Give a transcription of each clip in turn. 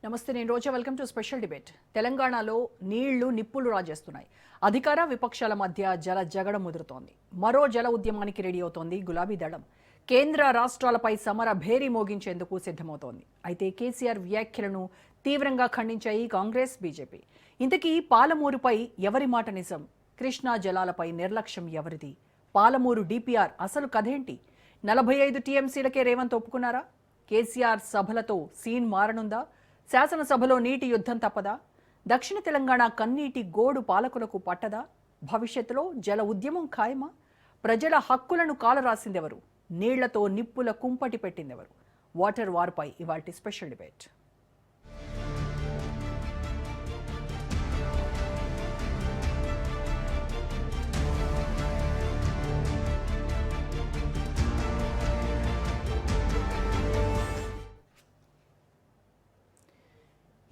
నమస్తే, నేను Roja. Welcome to special debate. తెలంగాణలో నీళ్లు నిప్పులు రాజేస్తున్నాయి. అధికార విపక్షాల మధ్య జల జగడం ముదురుతోంది. మరో జల ఉద్యమానికి రెడీ అవుతోంది గులాబీ దళం. కేంద్ర రాష్ట్రాలపై సమర భేరీ మోగించేందుకు సిద్ధమవుతోంది. అయితే కేసీఆర్ వ్యాఖ్యలను తీవ్రంగా ఖండించాయి కాంగ్రెస్, బీజేపీ. ఇంతకీ పాలమూరుపై ఎవరి మాట నిజం? కృష్ణా జలాలపై నిర్లక్ష్యం ఎవరిది? పాలమూరు డిపిఆర్ అసలు కథేంటి? 45 టీఎంసీలకే రేవంత్ ఒప్పుకున్నారా? కేసీఆర్ సభలతో సీన్ మారనుందా? శాసనసభలో నీటి యుద్ధం తప్పదా? దక్షిణ తెలంగాణ కన్నీటి గోడు పాలకులకు పట్టదా? భవిష్యత్తులో జల ఉద్యమం ఖాయమా? ప్రజల హక్కులను కాలరాసిందెవరు? నీళ్లతో నిప్పుల కుంపటి పెట్టిందెవరు? వాటర్ వార్పై ఇవాల్టి స్పెషల్ డిబేట్.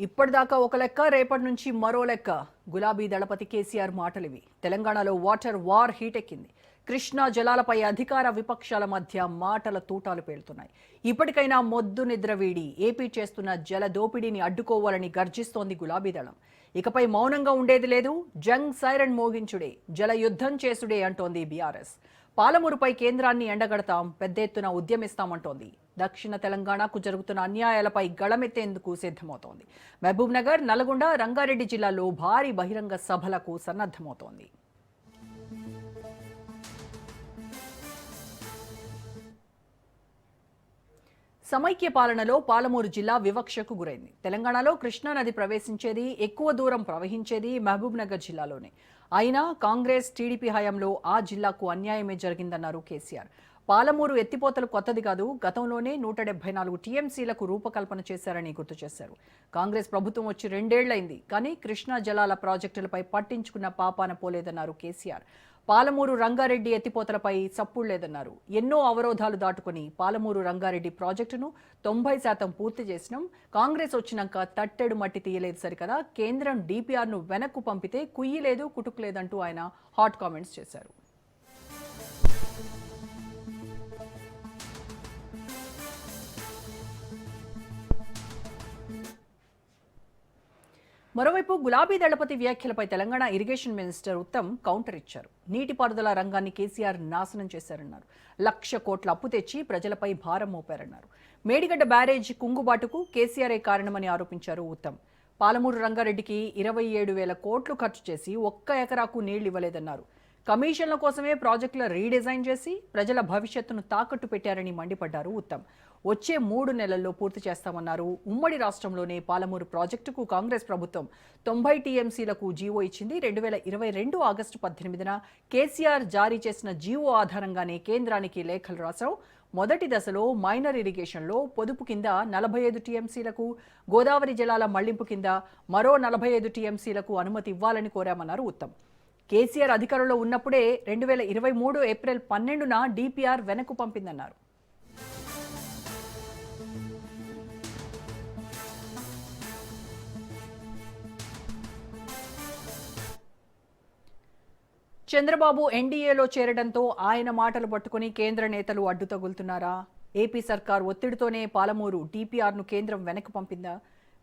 ఇప్పటిదాకా ఒక లెక్క, రేపటి నుంచి మరో లెక్క. గులాబీ దళపతి కేసీఆర్ మాటలివి. తెలంగాణలో వాటర్ వార్ హీటెక్కింది. కృష్ణా జలాలపై అధికార విపక్షాల మధ్య మాటల తూటాలు పేలుతున్నాయి. ఇప్పటికైనా మొద్దు నిద్ర వీడి ఏపీ చేస్తున్న జల దోపిడీని అడ్డుకోవాలని గర్జిస్తోంది గులాబీ దళం. ఇకపై మౌనంగా ఉండేది లేదు. జంగ్ సైరన్ మోగించుడే, జల యుద్ధం చేసుడే అంటోంది బీఆర్ఎస్. పాలమూరుపై కేంద్రాన్ని ఎండగడతాం, పెద్ద ఎత్తున ఉద్యమిస్తామంటోంది. దక్షిణ తెలంగాణకు జరుగుతున్న అన్యాయాలపై గళమెత్తేందుకు సిద్ధమవుతోంది. మహబూబ్ నగర్, నల్గొండ, రంగారెడ్డి జిల్లాల్లో భారీ బహిరంగ సభలకు సన్నద్ధమవుతోంది. సమైక్య పాలనలో పాలమూరు జిల్లా వివక్షకు గురైంది. తెలంగాణలో కృష్ణానది ప్రవేశించేది, ఎక్కువ దూరం ప్రవహించేది మహబూబ్ నగర్ జిల్లాలోనే. అయినా కాంగ్రెస్, టీడీపీ హయాంలో ఆ జిల్లాకు అన్యాయమే జరిగిందన్నారు కేసీఆర్. పాలమూరు ఎత్తిపోతలు కొత్తది కాదు, గతంలోనే 174 టీఎంసీలకు రూపకల్పన చేశారని గుర్తు చేశారు. కాంగ్రెస్ ప్రభుత్వం వచ్చి 2 ఏళ్లైంది, కానీ కృష్ణా జలాల ప్రాజెక్టులపై పట్టించుకున్న పాపాన పోలేదన్నారు కేసీఆర్. పాలమూరు రంగారెడ్డి ఎత్తిపోతలపై చప్పుడు లేదన్నారు. ఎన్నో అవరోధాలు దాటుకుని పాలమూరు రంగారెడ్డి ప్రాజెక్టును 90% పూర్తి చేసినాం. కాంగ్రెస్ వచ్చినాక తట్టెడు మట్టి తీయలేదు సరికదా, కేంద్రం డిపిఆర్ను వెనక్కు పంపితే కుయ్యలేదు, కుటుకులేదంటూ ఆయన హాట్ కామెంట్స్ చేశారు. మరోవైపు గులాబీ దళపతి వ్యాఖ్యలపై Telangana irrigation minister Uttam counter ఇచ్చారు. నీటిపారుదల రంగాన్ని కేసీఆర్ నాశనం చేశారన్నారు. 1,00,000 కోట్ల అప్పు తెచ్చి ప్రజలపై భారం మోపారన్నారు. మేడిగడ్డ బ్యారేజ్ కుంగుబాటుకు కేసీఆరే కారణమని ఆరోపించారు ఉత్తమ్. పాలమూరు రంగారెడ్డికి 27,000 కోట్లు ఖర్చు చేసి 1 ఎకరాకు నీళ్లు ఇవ్వలేదన్నారు. కమిషన్ల కోసమే ప్రాజెక్టుల రీడిజైన్ చేసి ప్రజల భవిష్యత్తును తాకట్టు పెట్టారని మండిపడ్డారు ఉత్తమ్. వచ్చే 3 నెలల్లో పూర్తి చేస్తామన్నారు. ఉమ్మడి రాష్ట్రంలోనే పాలమూరు ప్రాజెక్టుకు కాంగ్రెస్ ప్రభుత్వం 90 టీఎంసీలకు జీవో ఇచ్చింది. 2022 ఆగస్టు 18న కేసీఆర్ జారీ చేసిన జీవో ఆధారంగానే కేంద్రానికి లేఖలు రాశారు. మొదటి దశలో మైనర్ ఇరిగేషన్లో పొదుపు కింద 45 టీఎంసీలకు, గోదావరి జలాల మళ్లింపు కింద మరో 45 టీఎంసీలకు అనుమతి ఇవ్వాలని కోరామన్నారు ఉత్తమ్. కేసీఆర్ అధికారంలో ఉన్నప్పుడే 2023 ఏప్రిల్ 12న డిపిఆర్ వెనక్కు పంపిందన్నారు. చంద్రబాబు ఎన్డీఏలో చేరడంతో ఆయన మాటలు పట్టుకుని కేంద్ర నేతలు అడ్డు తగులుతున్నారా? ఏపీ సర్కార్ ఒత్తిడితోనే పాలమూరు డిపిఆర్ను కేంద్రం వెనక్కి పంపిందా?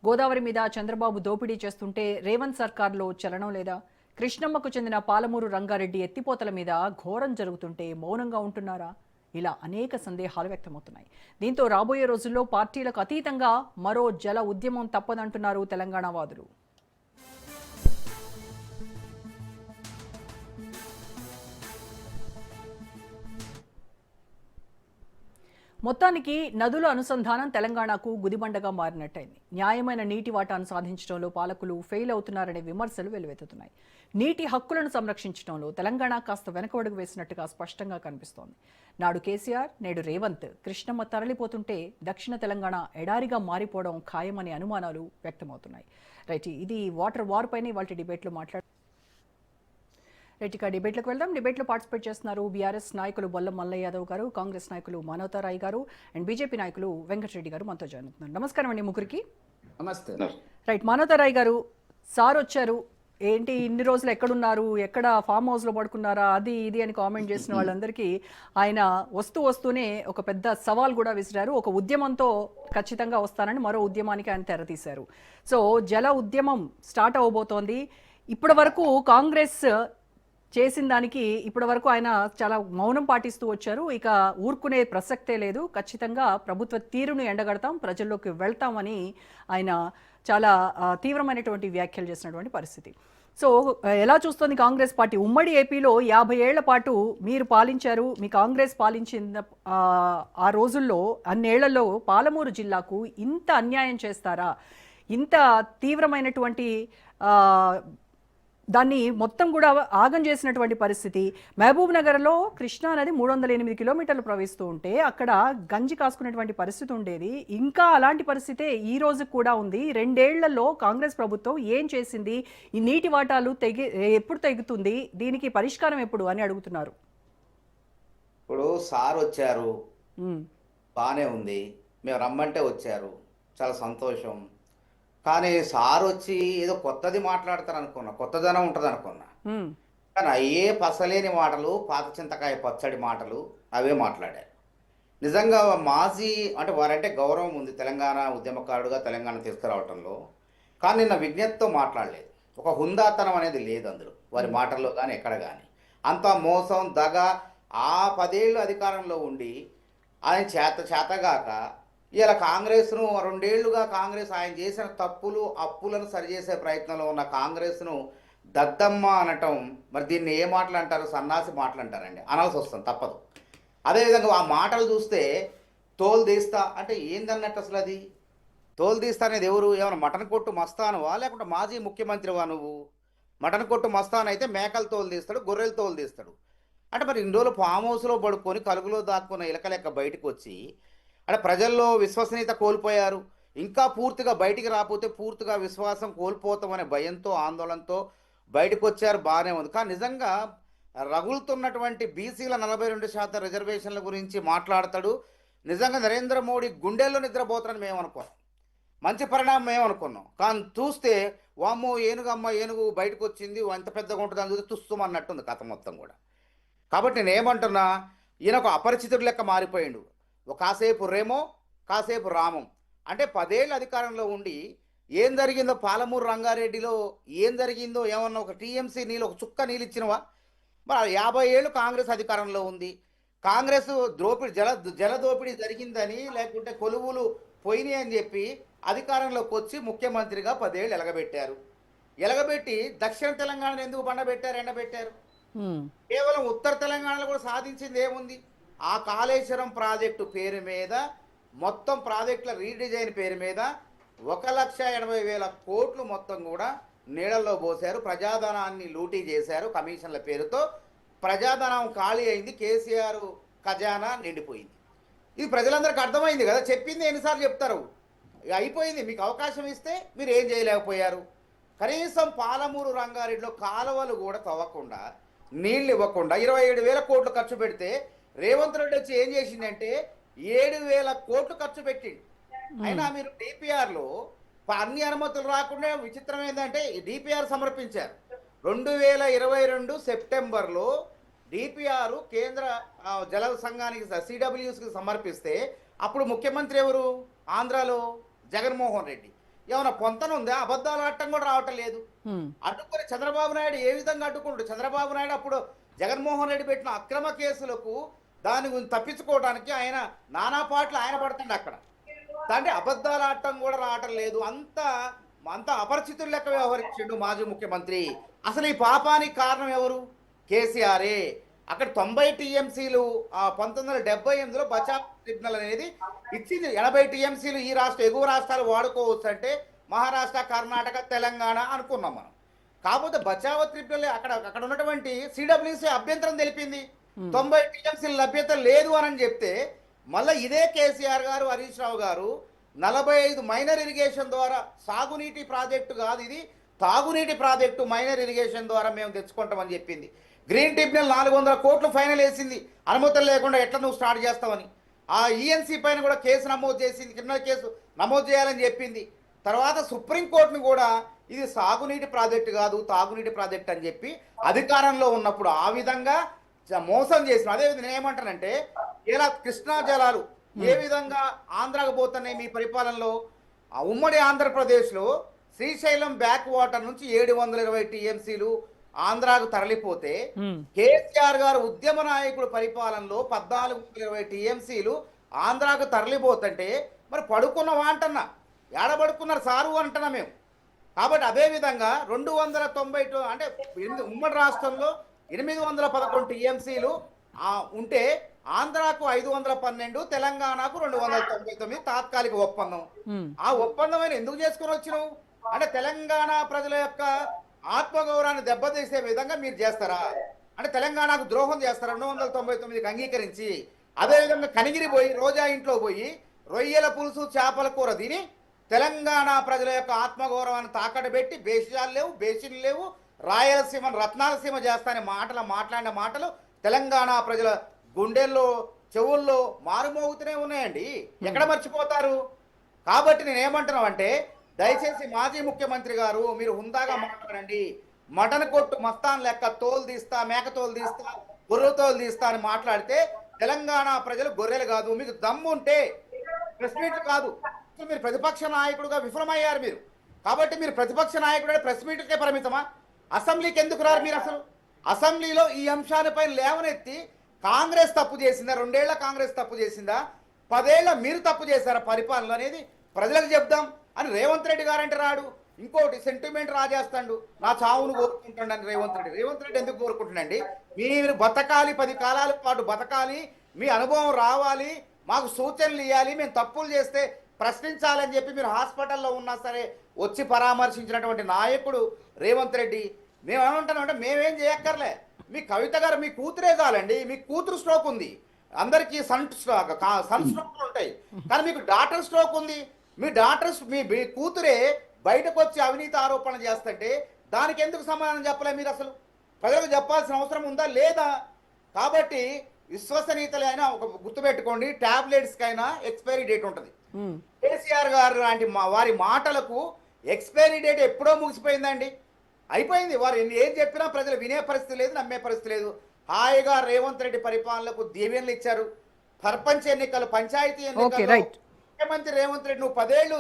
గోదావరి మీద చంద్రబాబు దోపిడీ చేస్తుంటే రేవంత్ సర్కార్లో చలనం లేదా? కృష్ణమ్మకు చెందిన పాలమూరు రంగారెడ్డి ఎత్తిపోతల మీద ఘోరం జరుగుతుంటే మౌనంగా ఉంటున్నారా? ఇలా అనేక సందేహాలు వ్యక్తమవుతున్నాయి. దీంతో రాబోయే రోజుల్లో పార్టీలకు అతీతంగా మరో జల ఉద్యమం తప్పదంటున్నారు తెలంగాణ వాదులు. మొత్తానికి నదుల అనుసంధానం తెలంగాణకు గుదిబండగా మారినట్టయింది. న్యాయమైన నీటి వాటాను సాధించడంలో పాలకులు ఫెయిల్ అవుతున్నారనే విమర్శలు వెల్లువెత్తుతున్నాయి. నీటి హక్కులను సంరక్షించడంలో తెలంగాణ కాస్త వెనకడుగు వేసినట్టుగా స్పష్టంగా కనిపిస్తోంది. నాడు కేసీఆర్, నేడు రేవంత్. కృష్ణమ్మ తరలిపోతుంటే దక్షిణ తెలంగాణ ఎడారిగా మారిపోవడం ఖాయమనే అనుమానాలు వ్యక్తమవుతున్నాయి. రైట్, ఇది వాటర్ వార్ పైన ఇవాళ డిబేట్లో ఇక డిబేట్లకు వెళ్దాం. డిబేట్లో పార్టిసిపేట్ చేస్తున్నారు బీఆర్ఎస్ నాయకులు బొల్ల మల్లయ్య యాదవ్ గారు, కాంగ్రెస్ నాయకులు మానవతారాయ్ గారు అండ్ బీజేపీ నాయకులు వెంకటరెడ్డి గారు మనతో జాయిన్ అవుతున్నారు. నమస్కారం అండి ముగ్గురికి. నమస్తే. రైట్, మానవతారాయ్ గారు, సార్ వచ్చారు, ఏంటి ఇన్ని రోజులు ఎక్కడున్నారు, ఎక్కడ ఫామ్ హౌస్లో పడుకున్నారా, అది ఇది అని కామెంట్ చేసిన వాళ్ళందరికీ ఆయన వస్తూనే ఒక పెద్ద సవాల్ కూడా విసిరారు. ఒక ఉద్యమంతో ఖచ్చితంగా వస్తానని మరో ఉద్యమానికి ఆయన తెరతీశారు. సో జల ఉద్యమం స్టార్ట్ అవ్వబోతోంది. ఇప్పటి వరకు కాంగ్రెస్ చేసిన దానికి ఇప్పటి వరకు ఆయన చాలా మౌనం పాటిస్తూ వచ్చారు. ఇక ఊరుకునే ప్రసక్తే లేదు. ఖచ్చితంగా ప్రభుత్వ తీరును ఎండగడతాం, ప్రజల్లోకి వెళ్తామని ఆయన చాలా తీవ్రమైనటువంటి వ్యాఖ్యలు చేసినటువంటి పరిస్థితి. సో ఎలా చూస్తోంది కాంగ్రెస్ పార్టీ? ఉమ్మడి ఏపీలో 50 ఏళ్ల పాటు మీరు పాలించారు. మీ కాంగ్రెస్ పాలించిన ఆ రోజుల్లో అన్నేళ్లలో పాలమూరు జిల్లాకు ఇంత అన్యాయం చేస్తారా? ఇంత తీవ్రమైనటువంటి దాన్ని మొత్తం కూడా ఆగం చేసినటువంటి పరిస్థితి. మహబూబ్ నగర్లో కృష్ణా నది 308 కిలోమీటర్లు ప్రవహిస్తూ ఉంటే అక్కడ గంజి కాసుకునేటువంటి పరిస్థితి ఉండేది. ఇంకా అలాంటి పరిస్థితే ఈ రోజు కూడా ఉంది. 2 ఏళ్లలో కాంగ్రెస్ ప్రభుత్వం ఏం చేసింది? ఈ నీటి వాటాలు ఎప్పుడు తెగుతుంది? దీనికి పరిష్కారం ఎప్పుడు అని అడుగుతున్నారు. ఇప్పుడు సార్ వచ్చారు, బాగానే ఉంది, మేము రమ్మంటే వచ్చారు, చాలా సంతోషం. కానీ సార్ వచ్చి ఏదో కొత్తది మాట్లాడతారు అనుకున్నా, కొత్తదనం ఉంటుంది అనుకున్నా. కానీ అయ్యే పసలేని మాటలు, పాత చింతకాయ పచ్చడి మాటలు అవే మాట్లాడారు. నిజంగా మాజీ అంటే వారంటే గౌరవం ఉంది తెలంగాణ ఉద్యమకారుడుగా తెలంగాణ తీసుకురావటంలో. కానీ నిన్న విజ్ఞప్తితో మాట్లాడలేదు. ఒక హుందాతనం అనేది లేదు అందులో వారి మాటల్లో కానీ ఎక్కడ కానీ. అంత మోసం దగ. ఆ 10 ఏళ్ళు అధికారంలో ఉండి ఆయన చేతగాక ఇలా కాంగ్రెస్ను 2 ఏళ్లుగా కాంగ్రెస్ ఆయన చేసిన తప్పులు అప్పులను సరిచేసే ప్రయత్నంలో ఉన్న కాంగ్రెస్ను దద్దమ్మ అనటం, మరి దీన్ని ఏ మాటలు అంటారు? సన్నాసి మాటలు అంటారండి. అనాల్సి వస్తుంది, తప్పదు. అదేవిధంగా ఆ మాటలు చూస్తే తోలు తీస్తా అంటే ఏందన్నట్టు అసలు అది తోలు తీస్తా అనేది ఎవరు? ఏమైనా మటన్ కొట్టు మస్తానువా, లేకుంటే మాజీ ముఖ్యమంత్రివా నువ్వు? మటన్ కొట్టు మస్తాను అయితే మేకల తోలు తీస్తాడు, గొర్రెల తోలు తీస్తాడు. అంటే మరి ఇన్ని రోజులు ఫామ్ హౌస్లో పడుకొని కలుగులో దాక్కున్న ఇలక లెక్క బయటకు వచ్చి అంటే ప్రజల్లో విశ్వసనీయత కోల్పోయారు. ఇంకా పూర్తిగా బయటికి రాకపోతే పూర్తిగా విశ్వాసం కోల్పోతామనే భయంతో ఆందోళనతో బయటకు వచ్చారు, బాగానే ఉంది. కానీ నిజంగా రగులుతున్నటువంటి బీసీల 42% రిజర్వేషన్ల గురించి మాట్లాడతాడు. నిజంగా నరేంద్ర మోడీ గుండెల్లో నిద్రపోతారని మేము అనుకున్నాం, మంచి పరిణామం మేము అనుకున్నాం. కానీ చూస్తే వామ్మో ఏనుగు బయటకు వచ్చింది, ఎంత పెద్దగా ఉంటుంది అని చూస్తే తుస్తుమన్నట్టుంది కథ మొత్తం కూడా. కాబట్టి నేనేమంటున్నా, ఈయన ఒక అపరిచితుడు లెక్క మారిపోయిండు. కాసేపు రేమో కాసేపు రామం. అంటే 10 ఏళ్ళు అధికారంలో ఉండి ఏం జరిగిందో పాలమూరు రంగారెడ్డిలో ఏం జరిగిందో ఏమన్నా ఒక టీఎంసీ నీళ్ళు ఒక చుక్క నీళ్ళు ఇచ్చినవా? మరి 50 ఏళ్ళు కాంగ్రెస్ అధికారంలో ఉంది. కాంగ్రెస్ జల దోపిడీ జరిగిందని లేకుంటే కొలువులు పోయినాయి అని చెప్పి అధికారంలోకి వచ్చి ముఖ్యమంత్రిగా 10 ఏళ్ళు ఎలగబెట్టి దక్షిణ తెలంగాణను ఎందుకు ఎండబెట్టారు? కేవలం ఉత్తర తెలంగాణలో కూడా సాధించింది ఏముంది? ఆ కాళేశ్వరం ప్రాజెక్టు పేరు మీద మొత్తం ప్రాజెక్టుల రీడిజైన్ పేరు మీద 1,80,000 కోట్లు మొత్తం కూడా నీళ్ళల్లో పోశారు. ప్రజాధనాన్ని లూటీ చేశారు. కమిషన్ల పేరుతో ప్రజాధనం ఖాళీ అయింది. కేసీఆర్ ఖజానా నిండిపోయింది. ఇది ప్రజలందరికీ అర్థమైంది కదా. చెప్పింది ఎన్నిసార్లు చెప్తారు? అయిపోయింది. మీకు అవకాశం ఇస్తే మీరు ఏం చేయలేకపోయారు. కనీసం పాలమూరు రంగారెడ్డిలో కాలువలు కూడా తవ్వకుండా, నీళ్ళు ఇవ్వకుండా 27,000 కోట్లు ఖర్చు పెడితే రేవంత్ రెడ్డి వచ్చి ఏం చేసిందంటే 7,000 కోట్లు ఖర్చు పెట్టిండు. అయినా మీరు డిపిఆర్లో అన్ని అనుమతులు రాకుండా విచిత్రం ఏంటంటే డిపిఆర్ సమర్పించారు. 2022 సెప్టెంబర్లో డిపిఆర్ కేంద్ర జల సంఘానికి సిడబ్ల్యూసికి సమర్పిస్తే అప్పుడు ముఖ్యమంత్రి ఎవరు? ఆంధ్రాలో జగన్మోహన్ రెడ్డి. ఏమైనా పొంతనుందా? అబద్ధాలు ఆడటం కూడా రావటం లేదు. అడ్డుకొని చంద్రబాబు నాయుడు ఏ విధంగా అడ్డుకుంటాడు? చంద్రబాబు నాయుడు అప్పుడు జగన్మోహన్ రెడ్డి పెట్టిన అక్రమ కేసులకు దాని గురించి తప్పించుకోవడానికి ఆయన నానా పాటలు ఆయన పడుతుంది అక్కడ. అంటే అబద్ధాలు ఆడటం కూడా రావటం లేదు. అంత అపరిచితులు లెక్క వ్యవహరించిండు మాజీ ముఖ్యమంత్రి. అసలు ఈ పాపానికి కారణం ఎవరు? కేసీఆరే. అక్కడ 90 టీఎంసీలు 1978లో బచావ్ ట్రిబ్యునల్ అనేది ఇచ్చింది. 80 టీఎంసీలు ఈ ఎగువ రాష్ట్రాలు వాడుకోవచ్చు అంటే మహారాష్ట్ర, కర్ణాటక, తెలంగాణ అనుకున్నాం మనం. కాకపోతే బచావ్ ట్రిబ్యునల్ అక్కడ ఉన్నటువంటి సిడబ్ల్యూసీ అభ్యంతరం తెలిపింది. 90 టీఎంసీల లభ్యత లేదు అని చెప్తే మళ్ళీ ఇదే కేసీఆర్ గారు, హరీష్ రావు గారు 45 మైనర్ ఇరిగేషన్ ద్వారా, సాగునీటి ప్రాజెక్టు కాదు ఇది, తాగునీటి ప్రాజెక్టు మైనర్ ఇరిగేషన్ ద్వారా మేము తెచ్చుకుంటామని చెప్పింది. గ్రీన్ ట్రిబ్యునల్ 400 కోట్లు ఫైనల్ వేసింది. అనుమతులు లేకుండా ఎట్లా నువ్వు స్టార్ట్ చేస్తావని. ఆ ఈఎన్సీ పైన కూడా కేసు నమోదు చేసింది, క్రిమినల్ కేసు నమోదు చేయాలని చెప్పింది. తర్వాత సుప్రీంకోర్టును కూడా ఇది సాగునీటి ప్రాజెక్టు కాదు, తాగునీటి ప్రాజెక్ట్ అని చెప్పి అధికారంలో ఉన్నప్పుడు ఆ విధంగా మోసం చేసిన. అదేవిధంగా నేను ఏమంటానంటే, ఇలా కృష్ణా జలాలు ఏ విధంగా ఆంధ్రాకు పోతున్నాయి మీ పరిపాలనలో? ఆ ఉమ్మడి ఆంధ్రప్రదేశ్లో శ్రీశైలం బ్యాక్ వాటర్ నుంచి 720 టీఎంసీలు ఆంధ్రాకు తరలిపోతే, కేసీఆర్ గారు ఉద్యమ నాయకుడు పరిపాలనలో 1420 టీఎంసీలు ఆంధ్రాకు తరలిపోతుంటే మరి పడుకున్నవా అంటున్నా, ఏడ పడుకున్నారు సారు అంటున్నా మేము. కాబట్టి అదేవిధంగా 290 అంటే ఉమ్మడి రాష్ట్రంలో 811 టీఎంసీలు ఉంటే ఆంధ్రాకు 512, తెలంగాణకు 299 తాత్కాలిక ఒప్పందం. ఆ ఒప్పందం అయినా ఎందుకు చేసుకుని వచ్చినావు? అంటే తెలంగాణ ప్రజల యొక్క ఆత్మగౌరవాన్ని దెబ్బతీసే విధంగా మీరు చేస్తారా? అంటే తెలంగాణకు ద్రోహం చేస్తారా 299కి అంగీకరించి? అదేవిధంగా కనిగిరి పోయి రోజా ఇంట్లో పోయి రొయ్యల పులుసు చేపల కూర తిని తెలంగాణ ప్రజల యొక్క ఆత్మగౌరవాన్ని తాకట్టు పెట్టి బేషాలు లేవు, బేసిన్లు లేవు, రాయలసీమ రత్నాలసీమ చేస్తానే మాట్లాడిన మాటలు తెలంగాణ ప్రజల గుండెల్లో చెవుల్లో మారుమోగుతూనే ఉన్నాయండి. ఎక్కడ మర్చిపోతారు? కాబట్టి నేను ఏమంటున్నామంటే, దయచేసి మాజీ ముఖ్యమంత్రి గారు మీరు హుందాగా మాట్లాడండి. మటన్ కొట్టు మస్తాన్ లెక్క తోలు తీస్తా, మేక తోలు తీస్తా, గొర్రె తోలు తీస్తా అని మాట్లాడితే తెలంగాణ ప్రజలు గొర్రెలు కాదు. మీకు దమ్ము ఉంటే ప్రెస్ మీట్లు కాదు, మీరు ప్రతిపక్ష నాయకుడుగా విఫలమయ్యారు మీరు. కాబట్టి మీరు ప్రతిపక్ష నాయకుడు ప్రెస్ మీట్లకే పరిమితమా? అసెంబ్లీకి ఎందుకు రారు మీరు? అసలు అసెంబ్లీలో ఈ అంశాలపై లేవనెత్తి కాంగ్రెస్ తప్పు చేసిందా? 2 ఏళ్ల కాంగ్రెస్ తప్పు చేసిందా? 10 ఏళ్ల మీరు తప్పు చేశారా పరిపాలన అనేది ప్రజలకు చెప్దాం అని రేవంత్ రెడ్డి గారంటే రాడు. ఇంకోటి సెంటిమెంట్ రాజేస్తాడు, నా చావును కోరుకుంటాడు అని రేవంత్ రెడ్డి ఎందుకు కోరుకుంటున్నాండి? మీరు బతకాలి, 10 కాలాల పాటు బతకాలి, మీ అనుభవం రావాలి, మాకు సూచనలు ఇవ్వాలి, మేము తప్పులు చేస్తే ప్రశ్నించాలని చెప్పి మీరు హాస్పిటల్లో ఉన్నా సరే వచ్చి పరామర్శించినటువంటి నాయకుడు రేవంత్ రెడ్డి. మేము ఏమంటున్నామంటే, మేమేం చేయక్కర్లే, మీ కవిత గారు మీ కూతురే చాలండి. మీ కూతురు స్ట్రోక్ ఉంది, అందరికీ సన్ స్ట్రోక్లు ఉంటాయి, కానీ మీకు డాటర్ స్ట్రోక్ ఉంది. మీ కూతురే బయటకు వచ్చి అవినీతి ఆరోపణలు చేస్తుంటే దానికి ఎందుకు సమాధానం చెప్పలే మీరు? అసలు ప్రజలకు చెప్పాల్సిన అవసరం ఉందా లేదా? కాబట్టి విశ్వసనీయతలైనా ఒక గుర్తుపెట్టుకోండి, టాబ్లెట్స్కి అయినా ఎక్స్పైరీ డేట్ ఉంటుంది. కేసీఆర్ గారు లాంటి వారి మాటలకు ఎక్స్పైరీ డేట్ ఎప్పుడో ముగిసిపోయిందండి, అయిపోయింది. వారు ఏం చెప్పినా ప్రజలు వినే పరిస్థితి లేదు, నమ్మే పరిస్థితి లేదు. హాయిగా రేవంత్ రెడ్డి పరిపాలనకు దీవెనలు ఇచ్చారు. సర్పంచ్ ఎన్నికలు, పంచాయతీ ఎన్నికలు ముఖ్యమంత్రి రేవంత్ రెడ్డి నువ్వు 10 ఏళ్ళు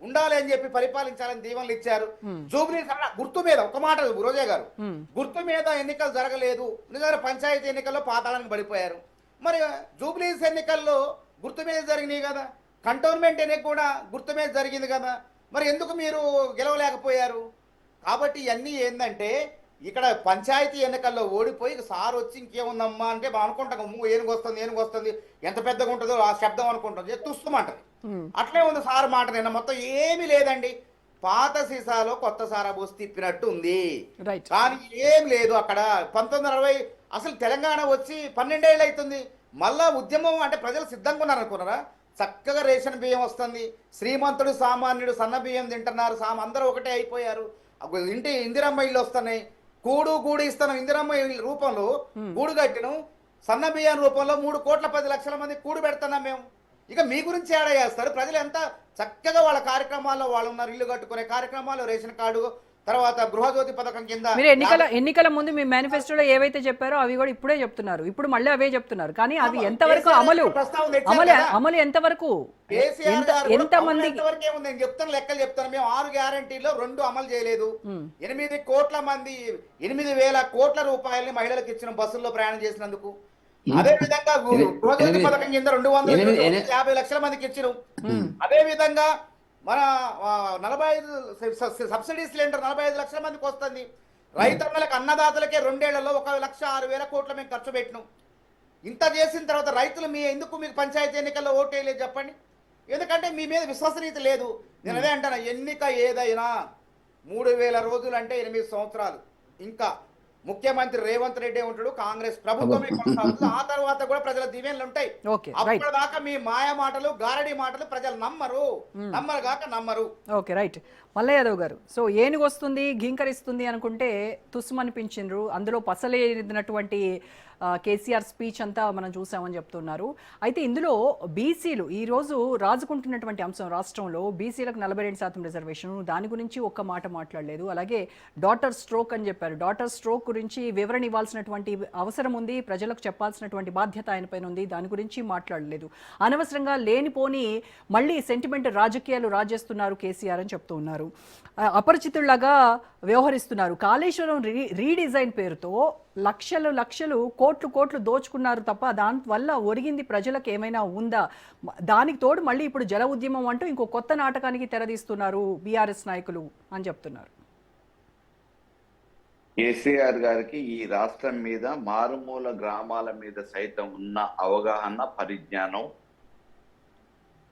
ఉండాలి అని చెప్పి పరిపాలించాలని దీవెనలు ఇచ్చారు. జూబ్లీ గుర్తు మీద ఒక మాట రోజా గారు, గుర్తు మీద ఎన్నికలు జరగలేదు, నిజంగా పంచాయతీ ఎన్నికల్లో పాతాళానికి పడిపోయారు. మరి జూబ్లీస్ ఎన్నికల్లో గుర్తు మీద జరిగినాయి కదా, కంటోన్మెంట్ ఎన్నిక కూడా గుర్తు మీద జరిగింది కదా, మరి ఎందుకు మీరు గెలవలేకపోయారు? కాబట్టి ఇవన్నీ ఏంటంటే, ఇక్కడ పంచాయతీ ఎన్నికల్లో ఓడిపోయి సార్ వచ్చి ఇంకేముందమ్మా అంటే అనుకుంటాం, ఏనుగు వస్తుంది ఎంత పెద్దగా ఉంటుందో ఆ శబ్దం అనుకుంటాం, తుస్తుమంటది. అట్లే ఉంది సార్ మాట. నిన్న మొత్తం ఏమీ లేదండి, పాత సీసాలో కొత్త సారా పోసి తిప్పినట్టు ఉంది, కానీ ఏం లేదు అక్కడ. 1960 అసలు తెలంగాణ వచ్చి 12 ఏళ్ళు అవుతుంది. మళ్ళా ఉద్యమం అంటే ప్రజలు సిద్ధంగా ఉన్నారు అనుకున్నారా? చక్కగా రేషన్ బియ్యం వస్తుంది, శ్రీమంతుడు సామాన్యుడు సన్న బియ్యం తింటున్నారు, అందరూ ఒకటే అయిపోయారు. ఇందిరమ్మ ఇల్లు వస్తున్నాయి, గూడు ఇస్తాను ఇందిరమ్మ రూపంలో గూడు కట్టిను, సన్న బియ్యం రూపంలో 3,10,00,000 మంది కూడు పెడుతున్నాం మేము. ఇక మీ గురించి ఏడా చేస్తారు? ప్రజలు ఎంత చక్కగా వాళ్ళ కార్యక్రమాల్లో వాళ్ళు ఉన్నారు, ఇల్లు కట్టుకునే కార్యక్రమాలు, రేషన్ కార్డు, తర్వాత గృహజ్యోతి పథకం కింద. మీరు ఎన్నికల ముందు మీ మేనిఫెస్టోలో ఏవైతే చెప్పారో అవి కూడా ఇప్పుడే చెప్తున్నారు, ఇప్పుడు మళ్ళీ అవే చెప్తున్నారు, కానీ అవి ఎంతవరకు అమలు ఎంతవరకు ఎంతమంది? నేను చెప్తాను, లెక్కలు చెప్తాను. మేము 6 గ్యారంటీలో 2 అమలు చేయలేదు. 8 కోట్ల మంది 8,000 కోట్ల రూపాయలని మహిళలకు ఇచ్చిన బస్సుల్లో ప్రయాణం చేసినందుకు. అదే విధంగా గృహజ్యోతి పథకం కింద 250 లక్షల మందికి ఇచ్చినాం. అదే విధంగా మన 45 సబ్సిడీ సిలిండర్ 45 లక్షల మందికి వస్తుంది. రైతన్నలకు అన్నదాతలకే 2 ఏళ్లలో 1,06,000 కోట్ల మేము ఖర్చు పెట్టినాం. ఇంత చేసిన తర్వాత రైతులు ఎందుకు మీకు పంచాయతీ ఎన్నికల్లో ఓటు వేయలేదు చెప్పండి? ఎందుకంటే మీ మీద విశ్వసనీయత లేదు. నేను అదే అంటాను, ఎన్నిక ఏదైనా 3,000 రోజులు అంటే 8 సంవత్సరాలు. ఇంకా ముఖ్యమంత్రి రేవంత్ రెడ్డి ఉంటాడు, కాంగ్రెస్ ప్రభుత్వమే కొనసాగుతుంది. ఆ తర్వాత కూడా ప్రజల దీవెనలు ఉంటాయి. అప్పటిదాకా మీ మాయ మాటలు, గారడి మాటలు ప్రజలు నమ్మరు. Okay, right. మల్లయ్య యాదవ్ గారు, సో ఏనుగు వస్తుంది ఘీంకరిస్తుంది అనుకుంటే తుస్మనిపించిండ్రు. అందులో పసలేనటువంటి కేసీఆర్ స్పీచ్ అంతా మనం చూసామని చెప్తున్నారు. అయితే ఇందులో బీసీలు ఈరోజు రాజుకుంటున్నటువంటి అంశం, రాష్ట్రంలో బీసీలకు 42% రిజర్వేషన్, దాని గురించి ఒక్క మాట మాట్లాడలేదు. అలాగే డాటర్ స్ట్రోక్ అని చెప్పారు. డాటర్ స్ట్రోక్ గురించి వివరణ ఇవ్వాల్సినటువంటి అవసరం ఉంది, ప్రజలకు చెప్పాల్సినటువంటి బాధ్యత ఆయనపైన ఉంది, దాని గురించి మాట్లాడలేదు. అనవసరంగా లేనిపోని మళ్ళీ సెంటిమెంట్ రాజకీయాలు రాజేస్తున్నారు కేసీఆర్ అని చెప్తూ ఉన్నారు. అపరిచితుల్లాగా వ్యవహరిస్తున్నారు. కాళేశ్వరం రీడిజైన్ పేరుతో లక్షలు కోట్లు దోచుకున్నారు తప్ప దానివల్ల ఒరిగింది ప్రజలకు ఏమైనా ఉందా? దానికి తోడు మళ్ళీ ఇప్పుడు జల ఉద్యమం అంటూ ఇంకో కొత్త నాటకానికి తెరదీస్తున్నారు బీఆర్ఎస్ నాయకులు అని చెప్తున్నారు. కేసీఆర్ గారికి ఈ రాష్ట్రం మీద, మారుమూల గ్రామాల మీద సైతం ఉన్న అవగాహన, పరిజ్ఞానం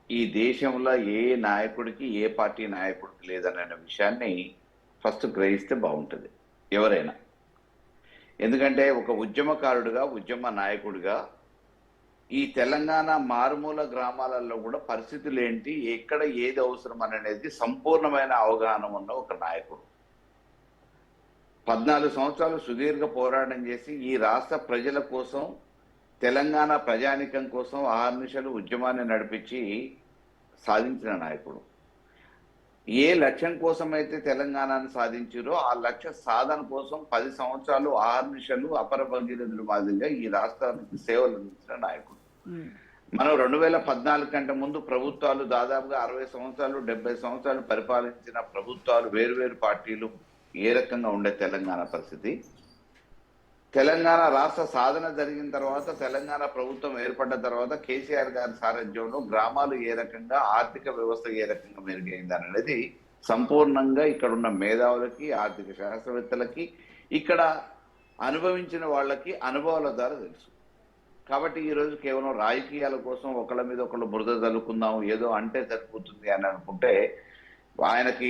ఈ దేశంలో ఏ నాయకుడికి, ఏ పార్టీ నాయకుడికి లేదనే విషయాన్ని ఫస్ట్ గ్రహిస్తే బాగుంటుంది ఎవరైనా. ఎందుకంటే ఒక ఉద్యమకారుడిగా, ఉద్యమ నాయకుడిగా ఈ తెలంగాణ మారుమూల గ్రామాలలో కూడా పరిస్థితులు ఏంటి, ఎక్కడ ఏది అవసరం అనేది సంపూర్ణమైన అవగాహన ఉన్న ఒక నాయకుడు. 14 సంవత్సరాలు సుదీర్ఘ పోరాటం చేసి ఈ రాష్ట్ర ప్రజల కోసం, తెలంగాణ ప్రజానికం కోసం అహర్నిశలు ఉద్యమాన్ని నడిపించి సాధించిన నాయకుడు. ఏ లక్ష్యం కోసం అయితే తెలంగాణను సాధించారో ఆ లక్ష్య సాధన కోసం 10 సంవత్సరాలు అహర్నిశలు అపర భగీరథుల మాదిరిగా ఈ రాష్ట్రానికి సేవలు అందించిన నాయకుడు. మనం 2014 కంటే ముందు ప్రభుత్వాలు దాదాపుగా 60 సంవత్సరాలు 70 సంవత్సరాలు పరిపాలించిన ప్రభుత్వాలు, వేరువేరు పార్టీలు ఏ రకంగా ఉండే తెలంగాణ పరిస్థితి, తెలంగాణ రాష్ట్ర సాధన జరిగిన తర్వాత, తెలంగాణ ప్రభుత్వం ఏర్పడ్డ తర్వాత కేసీఆర్ గారి సారథ్యంలో గ్రామాలు ఏ రకంగా, ఆర్థిక వ్యవస్థ ఏ రకంగా మెరుగైంది అనేది సంపూర్ణంగా ఇక్కడ ఉన్న మేధావులకి, ఆర్థిక శాస్త్రవేత్తలకి, ఇక్కడ అనుభవించిన వాళ్ళకి అనుభవాల ద్వారా తెలుసు. కాబట్టి ఈరోజు కేవలం రాజకీయాల కోసం ఒకళ్ళ మీద ఒకళ్ళు బురద చల్లుకుందాం, ఏదో అంటే సరిపోతుంది అని అనుకుంటే, ఆయనకి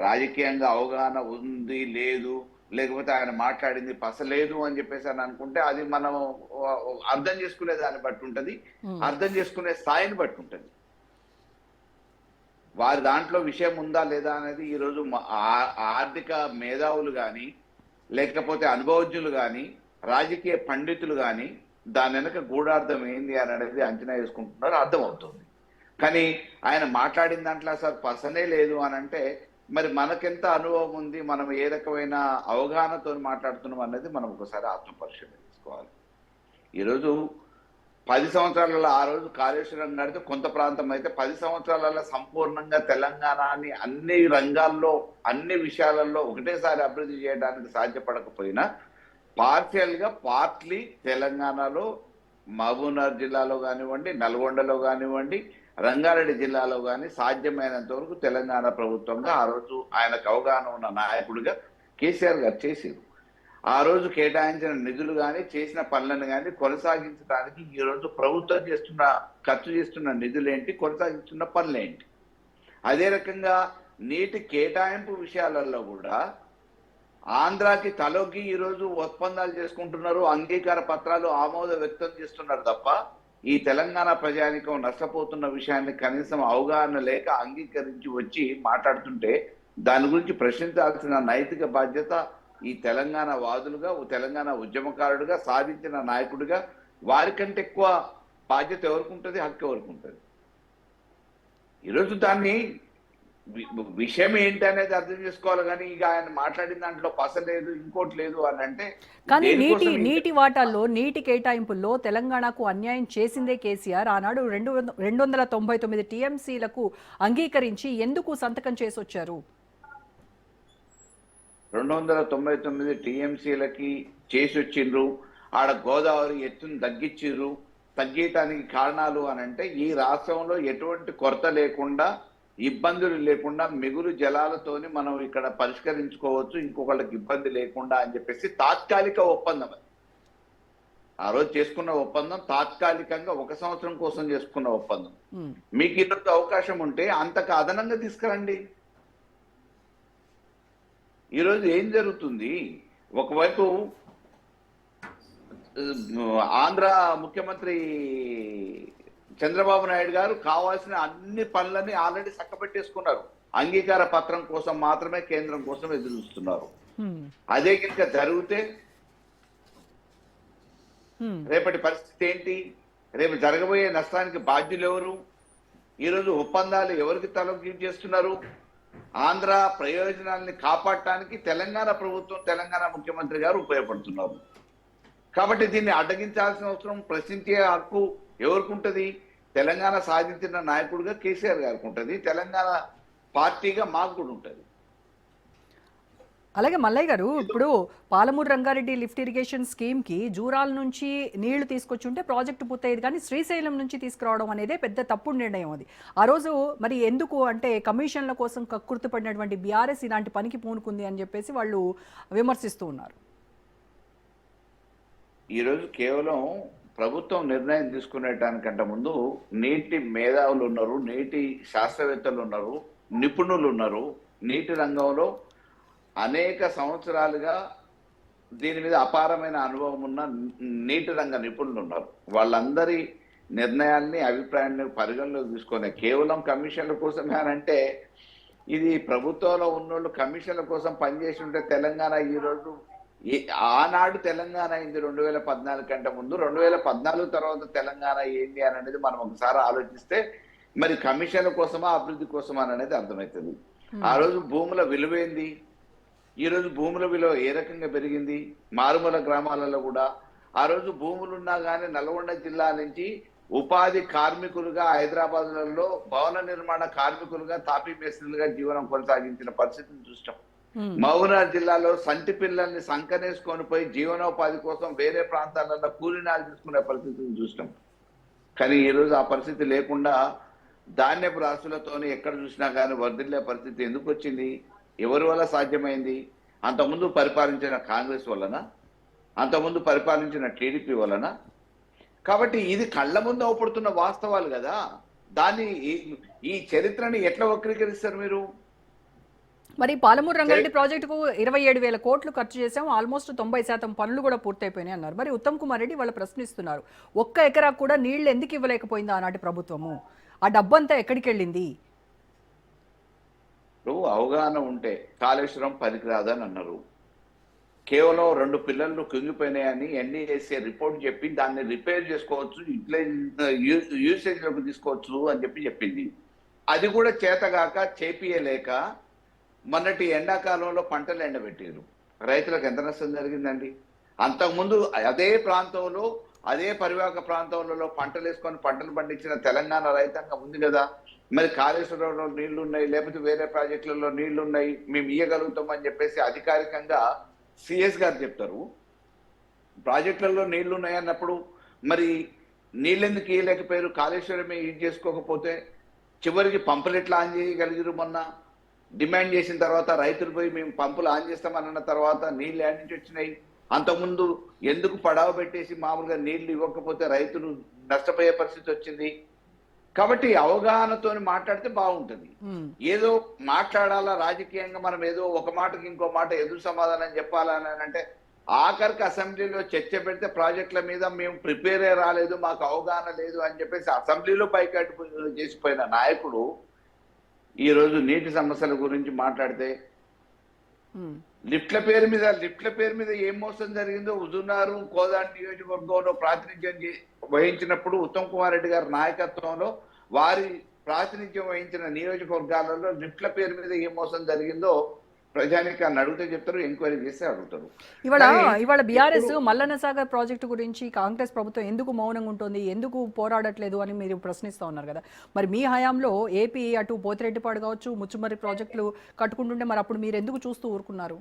రాజకీయంగా అవగాహన ఉంది లేదు, లేకపోతే ఆయన మాట్లాడింది పసలేదు అని చెప్పేసి అని అనుకుంటే అది మనం అర్థం చేసుకునే దాన్ని బట్టి ఉంటుంది, అర్థం చేసుకునే స్థాయిని బట్టి ఉంటుంది. వారి దాంట్లో విషయం ఉందా లేదా అనేది ఈరోజు ఆర్థిక మేధావులు కానీ, లేకపోతే అనుభవజ్ఞులు కానీ, రాజకీయ పండితులు కానీ దాని వెనక గూఢార్థం ఏంది అని అనేది అంచనా వేసుకుంటున్నారు, అర్థమవుతుంది. కానీ ఆయన మాట్లాడిన దాంట్లో అసలు పసనే లేదు అని అంటే మరి మనకెంత అనుభవం ఉంది, మనం ఏ రకమైన అవగాహనతో మాట్లాడుతున్నాం అనేది మనం ఒకసారి ఆత్మపరిశీలన చేసుకోవాలి. ఈరోజు 10 సంవత్సరాలలో ఆ రోజు కాళేశ్వరం నడితే కొంత ప్రాంతం అయితే 10 సంవత్సరాలలో సంపూర్ణంగా తెలంగాణని అన్ని రంగాల్లో, అన్ని విషయాలలో ఒకటేసారి అభివృద్ధి చేయడానికి సాధ్యపడకపోయినా పార్ట్లీ తెలంగాణలో మహబూబ్నగర్ జిల్లాలో కానివ్వండి, నల్గొండలో కానివ్వండి, రంగారెడ్డి జిల్లాలో కానీ సాధ్యమైనంత వరకు తెలంగాణ ప్రభుత్వంగా ఆ రోజు ఆయనకు అవగాహన ఉన్న నాయకుడిగా కేసీఆర్ గారు చేశారు. ఆ రోజు కేటాయించిన నిధులు కానీ, చేసిన పనులను కానీ కొనసాగించడానికి ఈరోజు ప్రభుత్వం ఖర్చు చేస్తున్న నిధులేంటి, కొనసాగిస్తున్న పనులేంటి. అదే రకంగా నీటి కేటాయింపు విషయాలలో కూడా ఆంధ్రాకి తలొగ్గి ఈరోజు ఒప్పందాలు చేసుకుంటున్నారు, అంగీకార పత్రాలు ఆమోదం వ్యక్తం చేస్తున్నారు తప్ప ఈ తెలంగాణ ప్రజానికం నష్టపోతున్న విషయాన్ని కనీసం అవగాహన లేక అంగీకరించి వచ్చి మాట్లాడుతుంటే దాని గురించి ప్రశ్నించాల్సిన నైతిక బాధ్యత ఈ తెలంగాణ వాదులుగా, తెలంగాణ ఉద్యమకారుడిగా, సాధించిన నాయకుడిగా వారికంటే ఎక్కువ బాధ్యత ఎవరికి ఉంటుంది, హక్కు ఎవరికి ఉంటుంది. ఈరోజు దాన్ని విషయం ఏంటి అనేది అర్థం చేసుకోవాలి. కానీ ఇక ఆయన మాట్లాడిన దాంట్లో పసలేదు, ఇంకోటి లేదు అని అంటే, కానీ నీటి వాటాల్లో, నీటి కేటాయింపుల్లో తెలంగాణకు అన్యాయం చేసిందే కేసీఆర్. ఆనాడు 299 టీఎంసీలకు అంగీకరించి ఎందుకు సంతకం చేసి వచ్చారు? 299 టీఎంసీలకి చేసి వచ్చిండ్రు. ఆడ గోదావరి ఎత్తును తగ్గించడానికి కారణాలు అని అంటే ఈ రాష్ట్రంలో ఎటువంటి కొరత లేకుండా, ఇబ్బందులు లేకుండా, మిగులు జలాలతోని మనం ఇక్కడ పరిష్కరించుకోవచ్చు, ఇంకొకళ్ళకి ఇబ్బంది లేకుండా అని చెప్పేసి తాత్కాలిక ఒప్పందం. అది ఆ రోజు చేసుకున్న ఒప్పందం తాత్కాలికంగా 1 సంవత్సరం కోసం చేసుకున్న ఒప్పందం. మీకు ఇంత అవకాశం ఉంటే అంతకు అదనంగా తీసుకురండి. ఈరోజు ఏం జరుగుతుంది, ఒకవైపు ఆంధ్ర ముఖ్యమంత్రి చంద్రబాబు నాయుడు గారు కావాల్సిన అన్ని పనులని ఆల్రెడీ చక్కబెట్టేసుకున్నారు. అంగీకార పత్రం కోసం మాత్రమే కేంద్రం కోసం ఎదురు చూస్తున్నారు. అదే కనుక జరిగితే రేపటి పరిస్థితి ఏంటి? రేపు జరగబోయే నష్టానికి బాధ్యులు ఎవరు? ఈరోజు ఒప్పందాలు ఎవరికి చేస్తున్నారు? ఆంధ్ర ప్రయోజనాల్ని కాపాడటానికి తెలంగాణ ప్రభుత్వం, తెలంగాణ ముఖ్యమంత్రి గారు ఉపయోగపడుతున్నారు. కాబట్టి దీన్ని అడ్డగించాల్సిన అవసరం, ప్రశ్నించే హక్కు ఎవరికి ఉంటుంది? తెలంగాణ సాధించిన నాయకుడిగా కేసీఆర్ గారికి ఉంటుంది, తెలంగాణ పార్టీగా మాకు కూడా ఉంటుంది. అలాగే మల్లయ్య గారు, ఇప్పుడు పాలమూరు రంగారెడ్డి లిఫ్ట్ ఇరిగేషన్ స్కీమ్కి జూరాల నుంచి నీళ్లు తీసుకొచ్చుంటే ప్రాజెక్టు పూర్తయ్యేది, కానీ శ్రీశైలం నుంచి తీసుకురావడం అనేదే పెద్ద తప్పుడు నిర్ణయం అది. ఆ రోజు మరి ఎందుకు అంటే కమిషన్ల కోసం కక్కుర్తిపడినటువంటి బీఆర్ఎస్ ఇలాంటి పనికి పూనుకుంది అని చెప్పేసి వాళ్ళు విమర్శిస్తూ ఉన్నారు. ఈరోజు కేవలం ప్రభుత్వం నిర్ణయం తీసుకునేటానికంటే ముందు నీటి మేధావులు ఉన్నారు, నీటి శాస్త్రవేత్తలు ఉన్నారు, నిపుణులు ఉన్నారు. నీటి రంగంలో అనేక సంవత్సరాలుగా దీని మీద అపారమైన అనుభవం ఉన్న నీటి రంగ నిపుణులు ఉన్నారు. వాళ్ళందరి నిర్ణయాల్ని, అభిప్రాయాన్ని పరిగణలోకి తీసుకొని కేవలం కమిషన్ల కోసమే అంటే, ఇది ప్రభుత్వంలో ఉన్నోళ్ళు కమిషన్ల కోసం పనిచేసి ఉంటే తెలంగాణ ఈరోజు ఆనాడు తెలంగాణ అయింది 2014 కంటే ముందు, 2014 తర్వాత తెలంగాణ ఏంటి అని అనేది మనం ఒకసారి ఆలోచిస్తే మరి కమిషన్ల కోసమా అభివృద్ధి కోసమా అనేది అర్థమవుతుంది. ఆ రోజు భూముల విలువేంది, ఈ రోజు భూముల విలువ ఏ రకంగా పెరిగింది? మారుమూల గ్రామాలలో కూడా ఆ రోజు భూములున్నా కానీ నల్గొండ జిల్లా నుంచి ఉపాధి కార్మికులుగా హైదరాబాద్లలో భవన నిర్మాణ కార్మికులుగా, తాపీ మేస్త్రులుగా జీవనం కొనసాగించిన పరిస్థితిని చూస్తాం. మహబూబ్నగర్ జిల్లాలో సంటి పిల్లల్ని సంకనేసుకొని పోయి జీవనోపాధి కోసం వేరే ప్రాంతాలలో కూలీనాలు తీసుకునే పరిస్థితిని చూస్తాం. కానీ ఈరోజు ఆ పరిస్థితి లేకుండా ధాన్యపు రాసులతోని ఎక్కడ చూసినా కానీ వర్ధిల్లే పరిస్థితి ఎందుకు వచ్చింది? ఎవరి వల్ల సాధ్యమైంది? అంతకుముందు పరిపాలించిన కాంగ్రెస్ వలన, అంతకుముందు పరిపాలించిన టీడీపీ వలన. కాబట్టి ఇది కళ్ళ ముందు అవపడుతున్న వాస్తవాలు కదా. దాన్ని ఈ చరిత్రని ఎట్లా వక్రీకరిస్తారు మీరు? మరి పాలమూరు రంగారెడ్డి ప్రాజెక్టుకు 27,000 కోట్లు ఖర్చు చేసాం, ఆల్మోస్ట్ 90% పనులు కూడా పూర్తయిపోయినాయి అన్నారు. మరి ఉత్తమ్ కుమార్ రెడ్డి వాళ్ళు ప్రశ్నిస్తున్నారు, ఒక్క ఎకరా కూడా నీళ్లు ఎందుకు ఇవ్వలేకపోయింది ఆనాటి ప్రభుత్వము? ఆ డబ్బంతా ఎక్కడికి వెళ్ళింది? అవగాహన ఉంటే కాళేశ్వరం పనికిరాదని అన్నారు. కేవలం 2 పిల్లలు కుంగిపోయినాయని ఎన్డీఏసీ రిపోర్ట్ చెప్పి దాన్ని రిపేర్ చేసుకోవచ్చు, యూసేజ్ లోకి తీసుకోవచ్చు అని చెప్పింది. అది కూడా చేతగాక చేపియలేక మొన్నటి ఎండాకాలంలో పంటలు ఎండబెట్టారు. రైతులకు ఎంత నష్టం జరిగిందండి? అంతకుముందు అదే ప్రాంతంలో, అదే పరివాహక ప్రాంతాలలో పంటలు వేసుకొని పంటలు పండించిన తెలంగాణ రైతాంగం ఉంది కదా. మరి కాళేశ్వరంలో నీళ్లు ఉన్నాయి, లేకపోతే వేరే ప్రాజెక్టులలో నీళ్లు ఉన్నాయి, మేము ఇయ్యగలుగుతామని చెప్పేసి అధికారికంగా సిఎస్ గారు చెప్తారు. ప్రాజెక్టులలో నీళ్లు ఉన్నాయి అన్నప్పుడు మరి నీళ్ళెందుకు ఇయ్యలేకపోయారు? కాళేశ్వరమే యూజ్ చేసుకోకపోతే చివరికి పంపులు ఎట్లా ఆన్ చేయగలిగారు? మొన్న డిమాండ్ చేసిన తర్వాత రైతులు పోయి మేము పంపులు ఆన్ చేస్తామన్న తర్వాత నీళ్ళు యాడ్ నుంచి వచ్చినాయి. అంతకుముందు ఎందుకు పడవ పెట్టేసి మామూలుగా నీళ్లు ఇవ్వకపోతే రైతులు నష్టపోయే పరిస్థితి వచ్చింది? కాబట్టి అవగాహనతో మాట్లాడితే బాగుంటుంది. ఏదో మాట్లాడాలా రాజకీయంగా, మనం ఏదో ఒక మాటకి ఇంకో మాట ఎదురు సమాధానం చెప్పాలని అంటే ఆఖరికి అసెంబ్లీలో చర్చ పెడితే ప్రాజెక్టుల మీద మేము ప్రిపేర్ రాలేదు, మాకు అవగాహన లేదు అని చెప్పేసి అసెంబ్లీలో పైకట్టు చేసిపోయిన నాయకుడు ఈరోజు నీటి సమస్యల గురించి మాట్లాడితే లిఫ్ట్ల పేరు మీద ఏం మోసం జరిగిందో హుజూర్నగర్, కోదాడ నియోజకవర్గంలో ప్రాతినిధ్యం వహించినప్పుడు ఉత్తమ్ కుమార్ రెడ్డి గారి నాయకత్వంలో వారి ప్రాతినిధ్యం వహించిన నియోజకవర్గాలలో లిఫ్ట్ల పేరు మీద ఏం మోసం జరిగిందో ప్రజానికాన్ని అడిగితే చెప్తారు, ఎంక్వైరీ చేస్తే అడుగుతారు. ఇవాళ బీఆర్ఎస్ మల్లన్న సాగర్ ప్రాజెక్టు గురించి కాంగ్రెస్ ప్రభుత్వం ఎందుకు మౌనంగా ఉంటుంది, ఎందుకు పోరాడట్లేదు అని మీరు ప్రశ్నిస్తూ ఉన్నారు కదా. మరి మీ హయాంలో ఏపీ అటు పోతిరెడ్డిపాడు కావచ్చు, ముచ్చుమర్రి ప్రాజెక్టులు కట్టుకుంటుంటే మరి అప్పుడు మీరు ఎందుకు చూస్తూ ఊరుకున్నారు?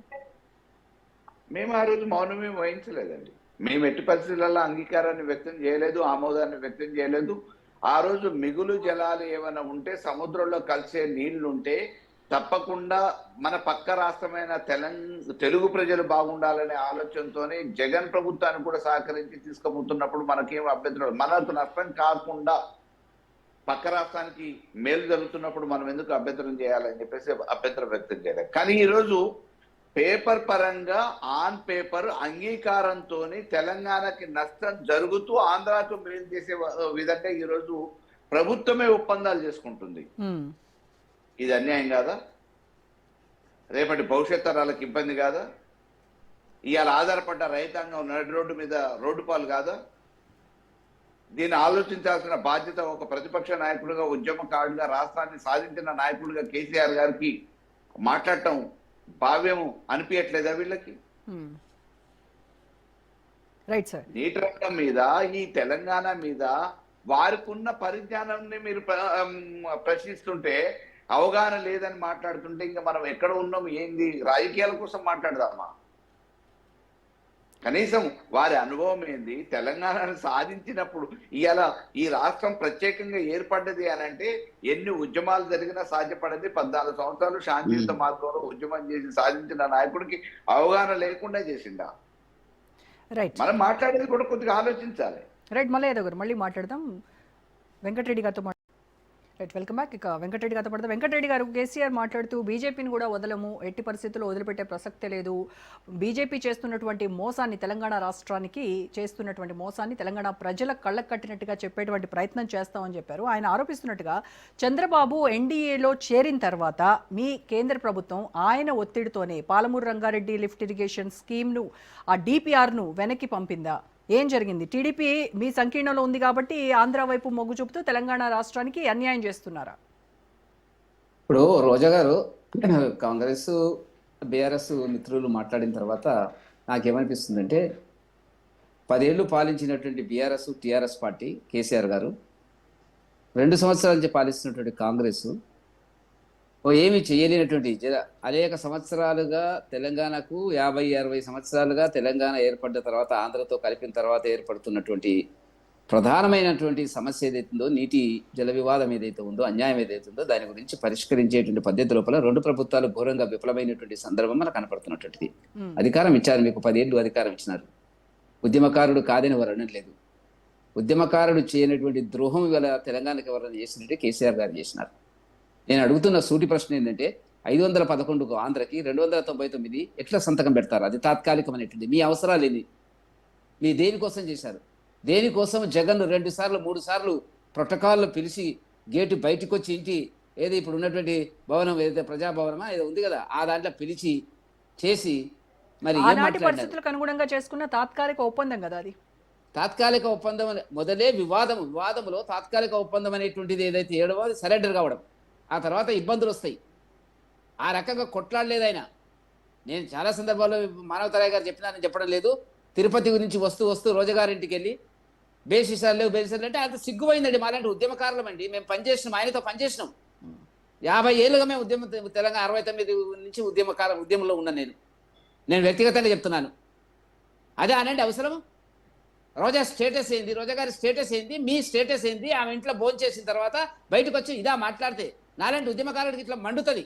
మేము ఆ రోజు మౌనమే వహించలేదండి. మేము ఎట్టి పరిస్థితులలో అంగీకారాన్ని వ్యక్తం చేయలేదు, ఆమోదాన్ని వ్యక్తం చేయలేదు. ఆ రోజు మిగులు జలాలు ఏమైనా ఉంటే, సముద్రంలో కలిసే నీళ్లుంటే తప్పకుండా మన పక్క రాష్ట్రమైన తెలుగు ప్రజలు బాగుండాలనే ఆలోచనతోనే జగన్ ప్రభుత్వాన్ని కూడా సహకరించి తీసుకుపోతున్నప్పుడు మనకేం అభ్యంతరం, మనకు నష్టం కాకుండా పక్క రాష్ట్రానికి మేలు జరుగుతున్నప్పుడు మనం ఎందుకు అభ్యంతరం చేయాలని చెప్పేసి అభ్యంతరం వ్యక్తం చేయలేదు. కానీ ఈరోజు పేపర్ పరంగా ఆన్ పేపర్ అంగీకారంతో తెలంగాణకి నష్టం జరుగుతూ ఆంధ్రాకు మేలు చేసే విధంగా ఈరోజు ప్రభుత్వమే ఒప్పందాలు చేసుకుంటుంది. ఇది అన్యాయం కాదా? రేపటి భవిష్యత్ తరాలకు ఇబ్బంది కాదా? ఇవాళ ఆధారపడ్డ రైతాంగం నడి రోడ్డు మీద రోడ్డు పాలు కాదా? దీన్ని ఆలోచించాల్సిన బాధ్యత ఒక ప్రతిపక్ష నాయకుడిగా, ఉద్యమకారుడిగా, రాష్ట్రాన్ని సాధించిన నాయకుడిగా కేసీఆర్ గారికి మాట్లాడటం భావ్యము అనిపించట్లేదా వీళ్ళకి? Right sir. నీటి రంగం మీద, ఈ తెలంగాణ మీద వారికి ఉన్న పరిజ్ఞానాన్ని మీరు ప్రశ్నిస్తుంటే, అవగాహన లేదని మాట్లాడుతుంటే ఇంకా మనం ఎక్కడ ఉన్నాం? ఏంది? రాజకీయాల కోసం మాట్లాడదామా? కనీసం వారి అనుభవం ఏంది? తెలంగాణను సాధించినప్పుడు ఇవాళ ఈ రాష్ట్రం ప్రత్యేకంగా ఏర్పడ్డది అని అంటే ఎన్ని ఉద్యమాలు జరిగినా సాధ్యపడది. 14 సంవత్సరాలు శాంతియుత మార్గంలో ఉద్యమం చేసి సాధించిన నాయకుడికి అవగాహన లేకుండా చేసిండా? రైట్. మనం మాట్లాడేది కూడా కొద్దిగా ఆలోచించాలి. రైట్, మళ్ళీ ఏదో మళ్ళీ మాట్లాడదాం. వెంకటరెడ్డి గారితో రైట్, వెల్కమ్ బ్యాక్. ఇక వెంకటరెడ్డి గారితో పడతాం. వెంకటరెడ్డి గారు, కేసీఆర్ మాట్లాడుతూ బీజేపీని కూడా వదలము, ఎట్టి పరిస్థితుల్లో వదిలిపెట్టే ప్రసక్తే లేదు, బీజేపీ చేస్తున్నటువంటి మోసాన్ని, తెలంగాణ రాష్ట్రానికి చేస్తున్నటువంటి మోసాన్ని తెలంగాణ ప్రజల కళ్ళకు కట్టినట్టుగా చెప్పేటువంటి ప్రయత్నం చేస్తామని చెప్పారు. ఆయన ఆరోపిస్తున్నట్టుగా చంద్రబాబు ఎన్డీఏలో చేరిన తర్వాత మీ కేంద్ర ప్రభుత్వం ఆయన ఒత్తిడితోనే పాలమూరు రంగారెడ్డి లిఫ్ట్ ఇరిగేషన్ స్కీమ్ను, ఆ డిపిఆర్ను వెనక్కి పంపిందా? ఏం జరిగింది? టీడీపీ మీ సంకీర్ణంలో ఉంది కాబట్టి ఆంధ్ర వైపు మొగ్గు చూపుతూ తెలంగాణ రాష్ట్రానికి అన్యాయం చేస్తున్నారా? ఇప్పుడు రోజా గారు కాంగ్రెస్ బీఆర్ఎస్ మిత్రులు మాట్లాడిన తర్వాత నాకేమనిపిస్తుందంటే, 10 ఏళ్ళు పాలించినటువంటి బీఆర్ఎస్ టీఆర్ఎస్ పార్టీ కేసీఆర్ గారు, 2 సంవత్సరాల నుంచి పాలిస్తున్నటువంటి కాంగ్రెస్ ఏమి చేయలేనటువంటి అనేక సంవత్సరాలుగా తెలంగాణకు 50-60 సంవత్సరాలుగా తెలంగాణ ఏర్పడ్డ తర్వాత ఆంధ్రతో కలిపిన తర్వాత ఏర్పడుతున్నటువంటి ప్రధానమైనటువంటి సమస్య ఏదైతుందో, నీటి జల వివాదం ఏదైతే ఉందో, అన్యాయం ఏదైతుందో దాని గురించి పరిష్కరించేటువంటి పద్ధతి లోపల 2 ప్రభుత్వాలు ఘోరంగా విఫలమైనటువంటి సందర్భం మనకు కనపడుతున్నటువంటిది. అధికారం ఇచ్చారు, మీకు 10 ఏళ్ళు అధికారం ఇచ్చినారు. ఉద్యమకారుడు కాదని వర్ణం లేదు. ఉద్యమకారుడు చేయనటువంటి ద్రోహం ఇవాళ తెలంగాణకి ఎవరైనా చేసినట్టే కేసీఆర్ గారు చేసినారు. నేను అడుగుతున్న సూటి ప్రశ్న ఏంటంటే, 511కు ఆంధ్రకి 299 ఎట్లా సంతకం పెడతారు? అది తాత్కాలికమైనటువంటి మీ అవసరాలు ఏంది? మీ దేనికోసం చేశారు? దేనికోసం జగన్ 2 సార్లు 3 సార్లు ప్రోటోకాల్లో పిలిచి గేటు బయటకు వచ్చి ఇంటి ఏది ఇప్పుడు ఉన్నటువంటి భవనం ఏదైతే ప్రజాభవనమా ఏదో ఉంది కదా, ఆ దాంట్లో పిలిచి చేసి మరి ఆనాటి పరిస్థితులకు అనుగుణంగా చేసుకున్న తాత్కాలిక ఒప్పందం కదా అది. తాత్కాలిక ఒప్పందం మొదలే వివాదంలో తాత్కాలిక ఒప్పందం అనేటువంటిది ఏదైతే ఏడవో అది సరెండర్ కావడం, ఆ తర్వాత ఇబ్బందులు వస్తాయి. ఆ రకంగా కొట్లాడలేదు ఆయన. నేను చాలా సందర్భాల్లో మానవతరాయ్ గారు చెప్పినారని చెప్పడం లేదు. తిరుపతి గురించి వస్తూ రోజాగారింటికి వెళ్ళి బేసిసాలు లేవు అంటే అంత సిగ్గుపోయిందండి. మాలాంటి ఉద్యమకారులం అండి, మేము పనిచేసినాం, ఆయనతో పనిచేసినాం. 50 ఏళ్ళుగా మేము తెలంగాణ 69 నుంచి ఉద్యమంలో ఉన్నాను. నేను వ్యక్తిగతంగా చెప్తున్నాను. అదే అనండి అవసరం. రోజా స్టేటస్ ఏంది? రోజా గారి స్టేటస్ ఏంది? మీ స్టేటస్ ఏంది? ఆమె ఇంట్లో భోజనం చేసిన తర్వాత బయటకు వచ్చి ఇదా మాట్లాడితే నాలాంటి ఉద్యమకారుడికి ఇట్లా మండుతుంది.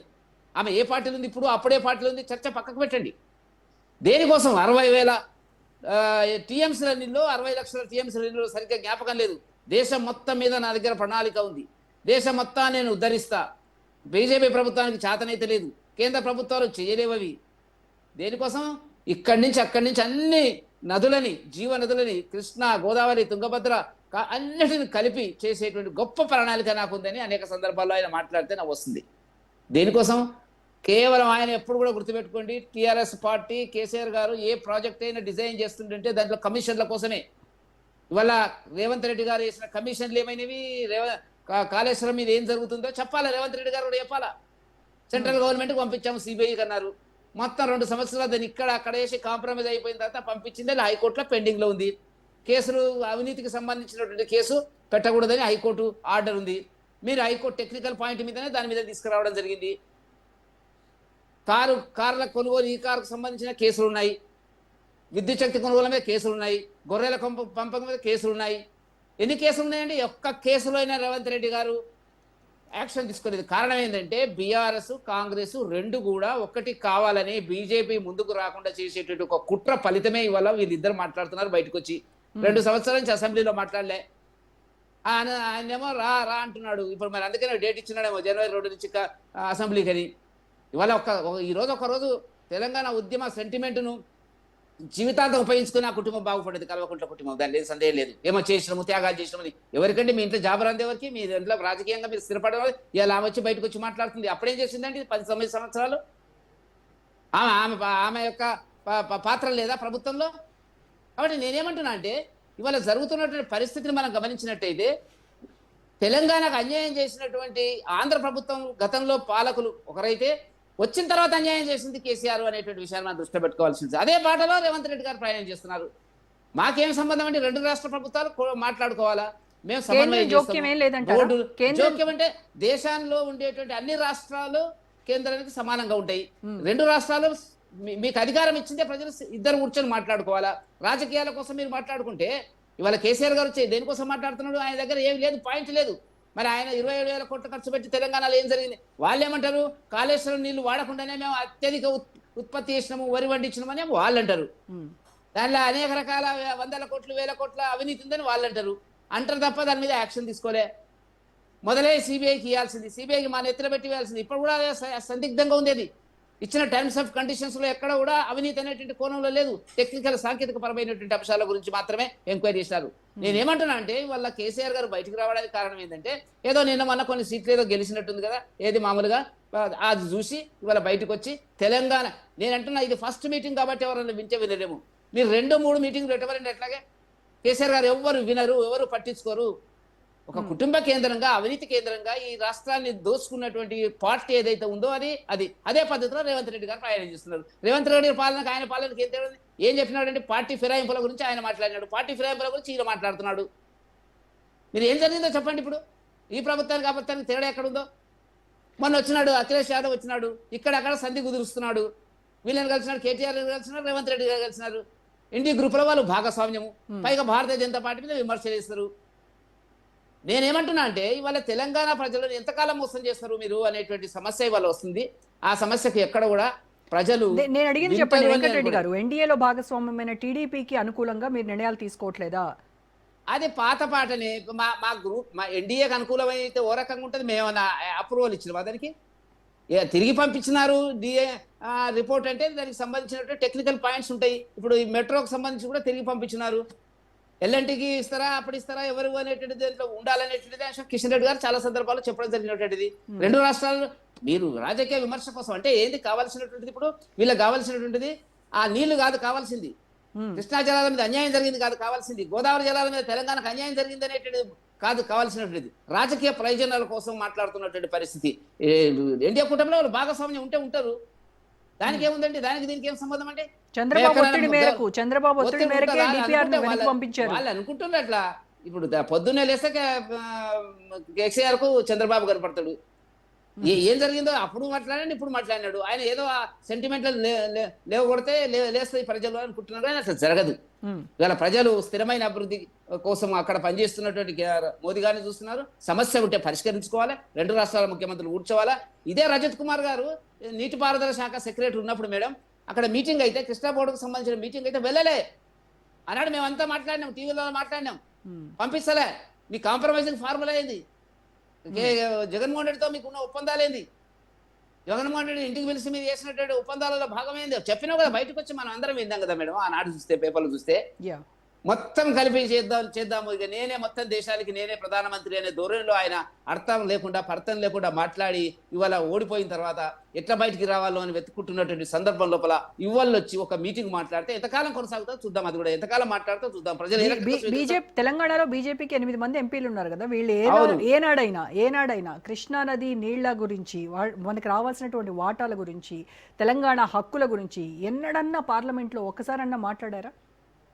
ఆమె ఏ పార్టీలో ఉంది, ఇప్పుడు అప్పుడే పార్టీలో ఉంది, చర్చ పక్కకు పెట్టండి. దేనికోసం 60,000 టీఎంసీల నీళ్ళు, 60 లక్షల టీఎంసీల నీళ్ళు సరిగ్గా జ్ఞాపకం లేదు. దేశం మొత్తం మీద నా దగ్గర ప్రణాళిక ఉంది. దేశం మొత్తాన్ని నేను ఉద్ధరిస్తా. బీజేపీ ప్రభుత్వానికి చేతనైతే లేదు, కేంద్ర ప్రభుత్వాలు చేయలేవవి. దేనికోసం? ఇక్కడి నుంచి అక్కడి నుంచి అన్ని నదులని, జీవ నదులని, కృష్ణ, గోదావరి, తుంగభద్ర అన్నిటిని కలిపి చేసేటువంటి గొప్ప ప్రణాళిక నాకుందని అనేక సందర్భాల్లో ఆయన మాట్లాడితే నాకు వస్తుంది. దేనికోసం? కేవలం ఆయన ఎప్పుడు కూడా గుర్తుపెట్టుకోండి, టీఆర్ఎస్ పార్టీ కేసీఆర్ గారు ఏ ప్రాజెక్ట్ అయినా డిజైన్ చేస్తుంటే దాంట్లో కమిషన్ల కోసమే. ఇవాళ రేవంత్ రెడ్డి గారు వేసిన కమిషన్లు ఏమైనవి? కాళేశ్వరం మీద ఏం జరుగుతుందో చెప్పాలా, రేవంత్ రెడ్డి గారు కూడా చెప్పాలా. సెంట్రల్ గవర్నమెంట్కి పంపించాము, సిబిఐకి అన్నారు. మొత్తం 2 సంవత్సరాలు దాన్ని అక్కడ వేసి కాంప్రమైజ్ అయిపోయిన తర్వాత పంపించింది. అది హైకోర్టులో పెండింగ్లో ఉంది. కేసులు అవినీతికి సంబంధించినటువంటి కేసు పెట్టకూడదని హైకోర్టు ఆర్డర్ ఉంది. మీరు హైకోర్టు టెక్నికల్ పాయింట్ మీదనే దాని మీద తీసుకురావడం జరిగింది. కార్ల కొనుగోలు, ఈ కారుకు సంబంధించిన కేసులు ఉన్నాయి. విద్యుత్ శక్తి కొనుగోలు మీద కేసులు ఉన్నాయి. గొర్రెల పంపకం మీద కేసులు ఉన్నాయి. ఎన్ని కేసులు ఉన్నాయండి? ఒక్క కేసులో అయినా రేవంత్ రెడ్డి గారు యాక్షన్ తీసుకోలేదు. కారణం ఏంటంటే బీఆర్ఎస్ కాంగ్రెస్ 2 కూడా ఒకటి కావాలని బీజేపీ ముందుకు రాకుండా చేసేటువంటి ఒక కుట్ర ఫలితమే ఇవాళ వీళ్ళిద్దరు మాట్లాడుతున్నారు బయటకు వచ్చి. 2 సంవత్సరాల నుంచి అసెంబ్లీలో మాట్లాడలే. ఆయనేమో రా అంటున్నాడు. ఇప్పుడు మరి అందుకనే డేట్ ఇచ్చినాడేమో జనవరి 2 నుంచి అసెంబ్లీకి అని. ఇవాళ ఈరోజు ఒకరోజు తెలంగాణ ఉద్యమ సెంటిమెంట్ను జీవితాంతం ఉపయోగించుకుని ఆ కుటుంబం బాగుపడేది, కల్వకుంట్ల కుటుంబం. దాని లేదు, సందేహం లేదు. ఏమో చేసినాము, త్యాగాలు చేసినామని. ఎవరికంటే మీ ఇంట్లో జాబ్ రాంది ఎవరికి? మీ ఇంట్లో రాజకీయంగా మీరు స్థిరపడే వాళ్ళు. ఇలా వచ్చి బయటకు వచ్చి మాట్లాడుతుంది. అప్పుడేం చేసిందండి? 10-9 సంవత్సరాలు ఆమె యొక్క పాత్ర లేదా ప్రభుత్వంలో? కాబట్టి నేనేమంటున్నా అంటే ఇవాళ జరుగుతున్నటువంటి పరిస్థితిని మనం గమనించినట్టయితే తెలంగాణకు అన్యాయం చేసినటువంటి ఆంధ్ర ప్రభుత్వం గతంలో పాలకులు ఒకరైతే వచ్చిన తర్వాత అన్యాయం చేసింది కేసీఆర్ అనేటువంటి విషయాన్ని మనం దృష్టిలో పెట్టుకోవాల్సింది. అదే బాటలో రేవంత్ రెడ్డి గారు ప్రయాణం చేస్తున్నారు. మాకేం సంబంధం అంటే రెండు రాష్ట్ర ప్రభుత్వాలు మాట్లాడుకోవాలా, మేము సమన్వయం జోక్యం ఏం లేదంటారా? జోక్యం అంటే దేశంలో ఉండేటువంటి అన్ని రాష్ట్రాలు కేంద్రానికి సమానంగా ఉంటాయి. రెండు రాష్ట్రాలు మీకు అధికారం ఇచ్చిందే ప్రజలు ఇద్దరు కూర్చొని మాట్లాడుకోవాలా. రాజకీయాల కోసం మీరు మాట్లాడుకుంటే ఇవాళ కేసీఆర్ గారు వచ్చి దేనికోసం మాట్లాడుతున్నాడు? ఆయన దగ్గర ఏమి లేదు, పాయింట్ లేదు. మరి ఆయన 27,000 కోట్లు ఖర్చు పెట్టి తెలంగాణలో ఏం జరిగింది? వాళ్ళు ఏమంటారు? కాళేశ్వరం నీళ్లు వాడకుండానే మేము అత్యధిక ఉత్పత్తి చేసినాము, వరి పండించినామని వాళ్ళు అంటారు. దానిలో అనేక రకాల 100 కోట్లు 1000 కోట్ల అవినీతి ఉందని వాళ్ళు అంటారు తప్ప దాని మీద యాక్షన్ తీసుకోలే. మొదలే సిబిఐకి ఇవ్వాల్సింది, సిబిఐకి మా నెత్తిన పెట్టి ఇవ్వాల్సింది. ఇప్పుడు కూడా సందిగ్ధంగా ఉంది. అది ఇచ్చిన టర్మ్స్ ఆఫ్ కండిషన్స్ లో ఎక్కడ కూడా అవినీతి అనేటువంటి కోణంలో లేదు. టెక్నికల్ సాంకేతిక పరమైనటువంటి అంశాల గురించి మాత్రమే ఎంక్వైరీ చేశారు. నేనేమంటున్నా అంటే వాళ్ళ కేసీఆర్ గారు బయటకు రావడానికి కారణం ఏంటంటే ఏదో నిన్న మొన్న కొన్ని సీట్లు ఏదో గెలిచినట్టుంది కదా, ఏది మామూలుగా అది చూసి ఇవాళ బయటకు వచ్చి తెలంగాణ, నేనంటున్నా ఇది ఫస్ట్ మీటింగ్ కాబట్టి ఎవరైనా వినరేమో. మీరు 2-3 మీటింగ్లు పెట్టవాలంటే ఎట్లాగే? కేసీఆర్ గారు ఎవరు వినరు, ఎవరు పట్టించుకోరు. ఒక కుటుంబ కేంద్రంగా, అవినీతి కేంద్రంగా ఈ రాష్ట్రాన్ని దోచుకున్నటువంటి పార్టీ ఏదైతే ఉందో అదే పద్ధతిలో రేవంత్ రెడ్డి గారు ప్రయాణం చేస్తున్నారు. రేవంత్ రెడ్డి పాలనకు ఆయన పాలనకి ఏం చెప్పినాడంటే పార్టీ ఫిరాయింపుల గురించి ఆయన మాట్లాడినాడు, పార్టీ ఫిరాయింపుల గురించి ఈయన మాట్లాడుతున్నాడు. మీరు ఏం జరిగిందో చెప్పండి. ఇప్పుడు ఈ ప్రభుత్వానికి తేడా ఎక్కడుందో? మొన్న వచ్చినాడు అఖిలేష్ యాదవ్ వచ్చినాడు, ఇక్కడక్కడ సంధి కుదురుస్తున్నాడు. వీళ్ళని కలిసినాడు, కేటీఆర్ కలిసినారు, రేవంత్ రెడ్డి గారు కలిసినారు. ఎన్డీ గ్రూపుల వాళ్ళు భాగస్వామ్యము, పైగా భారతీయ జనతా పార్టీ మీద విమర్శ చేస్తారు. నేనేమంటున్నా అంటే ఇవాళ తెలంగాణ ప్రజలను ఎంతకాలం మోసం చేస్తారు మీరు అనేటువంటి సమస్య ఇవాళ వస్తుంది. ఆ సమస్యకు ఎక్కడ కూడా ప్రజలు నేను అడిగింది చెప్పండి వెంకటరెడ్డి గారు, ఎన్డీఏలో భాగస్వామ్యమైన టీడీపీకి అనుకూలంగా మీరు నిర్ణయాలు తీసుకోవట్లేదా? అది పాత పాటనే. మా గ్రూప్ మా ఎన్డీఏకి అనుకూలమైతే ఓ రకంగా ఉంటుంది. మేము అప్రూవల్ ఇచ్చినాం, దానికి తిరిగి పంపించినారు. డిఏ రిపోర్ట్ అంటే దానికి సంబంధించినటువంటి టెక్నికల్ పాయింట్స్ ఉంటాయి. ఇప్పుడు ఈ మెట్రోకి సంబంధించి కూడా తిరిగి పంపించినారు. ఎల్ఎన్టీకి ఇస్తారా, అప్పుడు ఇస్తారా, ఎవరు అనేటువంటిది దాంట్లో ఉండాలనేటువంటిది కిషన్ రెడ్డి గారు చాలా సందర్భాల్లో చెప్పడం జరిగినటువంటిది. రెండు రాష్ట్రాలు మీరు రాజకీయ విమర్శ కోసం అంటే ఏంది కావాల్సినటువంటిది? ఇప్పుడు వీళ్ళకి కావాల్సినటువంటిది ఆ నీళ్లు కాదు కావాల్సింది, కృష్ణా జలాల మీద అన్యాయం జరిగింది కాదు కావాల్సింది, గోదావరి జలాల మీద తెలంగాణకు అన్యాయం జరిగింది అనేటువంటిది కాదు కావాల్సినటువంటిది. రాజకీయ ప్రయోజనాల కోసం మాట్లాడుతున్నటువంటి పరిస్థితి. ఎన్డీఏ కూటమిలో వాళ్ళు భాగస్వామ్యం ఉంటారు. దానికి ఏముందండి? దానికి దీనికి ఏం సంబంధం అంటే? చంద్రబాబు ఒత్తిడి మేరకు వాళ్ళు అనుకుంటున్నారు అట్లా. ఇప్పుడు పొద్దున్నే లేస్తే కేసీఆర్ కు చంద్రబాబు కనపడతాడు. ఏం జరిగిందో అప్పుడు మాట్లాడాడు, ఇప్పుడు మాట్లాడినాడు. ఆయన ఏదో సెంటిమెంటల్ లేవగొడితే లేస్తాయి ప్రజలు అనుకుంటున్నారు, కానీ అసలు జరగదు. ఇవాళ ప్రజలు స్థిరమైన అభివృద్ధి కోసం అక్కడ పనిచేస్తున్నటువంటి మోదీ గారిని చూస్తున్నారు. సమస్య ఉంటే పరిష్కరించుకోవాలి, రెండు రాష్ట్రాల ముఖ్యమంత్రులు కూర్చోవాలా. ఇదే రజత్ కుమార్ గారు నీటిపారుదల శాఖ సెక్రటరీ ఉన్నప్పుడు మేడం అక్కడ మీటింగ్ అయితే, కృష్ణా బోర్డుకు సంబంధించిన మీటింగ్ అయితే వెళ్ళలే అన్నాడు. మేమంతా మాట్లాడినాం, టీవీలో మాట్లాడినాం, పంపిస్తలే. మీ కాంప్రమైజింగ్ ఫార్ములా ఏంది? జగన్మోహన్ రెడ్డితో మీకున్న ఒప్పందాలు ఏంది? జగన్మోహన్ రెడ్డి ఇంటికి పిలిచి మీరు చేసినటువంటి ఒప్పందాలలో భాగమైంది చెప్పినా కదా, బయటకు వచ్చి మనం అందరం విందాం కదా మేడం. ఆనాడు చూస్తే పేపర్లు చూస్తే మొత్తం కలిపి చేద్దాము, ఇక నేనే మొత్తం దేశానికి నేనే ప్రధానమంత్రి అనే ధోరణిలో ఆయన అర్థం లేకుండా మాట్లాడి ఇవాళ ఓడిపోయిన తర్వాత ఎట్లా బయటికి రావాలో అని వెతుక్కుంటున్నటువంటి సందర్భం లోపల ఇవాళ వచ్చి ఒక మీటింగ్ మాట్లాడితే ఎంతకాలం కొనసాగుతుందో చూద్దాం. అది కూడా ఎంతకాలం మాట్లాడుతూ చూద్దాం. ప్రజలు తెలంగాణలో బీజేపీకి 8 మంది ఎంపీలు ఉన్నారు కదా, వీళ్ళు ఏనాడైనా కృష్ణా నది నీళ్ల గురించి, మనకి రావాల్సినటువంటి వాటాల గురించి, తెలంగాణ హక్కుల గురించి ఎన్నడన్నా పార్లమెంట్లో ఒక్కసారన్నా మాట్లాడారా?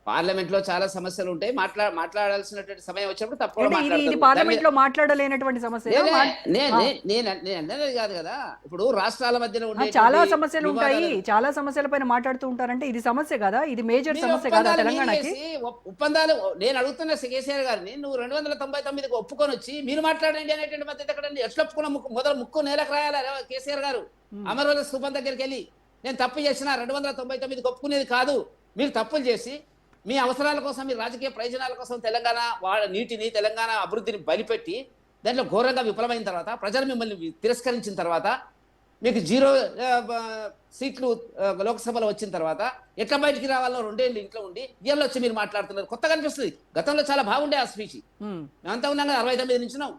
పార్లమెంట్ లో చాలా సమస్యలు ఉంటాయి, మాట్లాడాల్సినటువంటి సమయం వచ్చినప్పుడు తప్పకుండా పార్లమెంట్ లో మాట్లాడలేనటువంటి సమస్య నేను కాదు కదా. ఇప్పుడు రాష్ట్రాల మధ్యన ఉండే చాలా సమస్యలు ఉంటాయి, చాలా సమస్యల పైన మాట్లాడుతూ ఉంటారంటే ఇది సమస్య కదా, ఇది మేజర్ సమస్య కదా తెలంగాణకి. ఒప్పందాలు నేను అడుగుతున్న కేసీఆర్ గారిని, నువ్వు 299కి ఒప్పుకొని వచ్చి మీరు మాట్లాడండి అనేటువంటి మధ్య ఎక్కడండి? ఎట్లా ఒప్పుకున్న ముక్కు నేలకు రాయాలా కేసీఆర్ గారు? అమరవీరుల స్థూపం దగ్గరికి వెళ్ళి నేను తప్పు చేసిన 299కి ఒప్పుకునేది కాదు, మీరు తప్పులు చేసి మీ అవసరాల కోసం, మీ రాజకీయ ప్రయోజనాల కోసం తెలంగాణ నీటిని, తెలంగాణ అభివృద్ధిని బలిపెట్టి దాంట్లో ఘోరంగా విఫలమైన తర్వాత, ప్రజలు మిమ్మల్ని తిరస్కరించిన తర్వాత, మీకు 0 సీట్లు లోక్సభలో వచ్చిన తర్వాత ఎట్లా బయటికి రావాలో 2 ఏళ్ళు ఇంట్లో ఉండి ఇయర్లో వచ్చి మీరు మాట్లాడుతున్నారు. కొత్తగా అనిపిస్తుంది. గతంలో చాలా బాగుండే ఆ స్పీచ్. మేమంతా ఉన్నాం కదా, 69 నుంచినాం.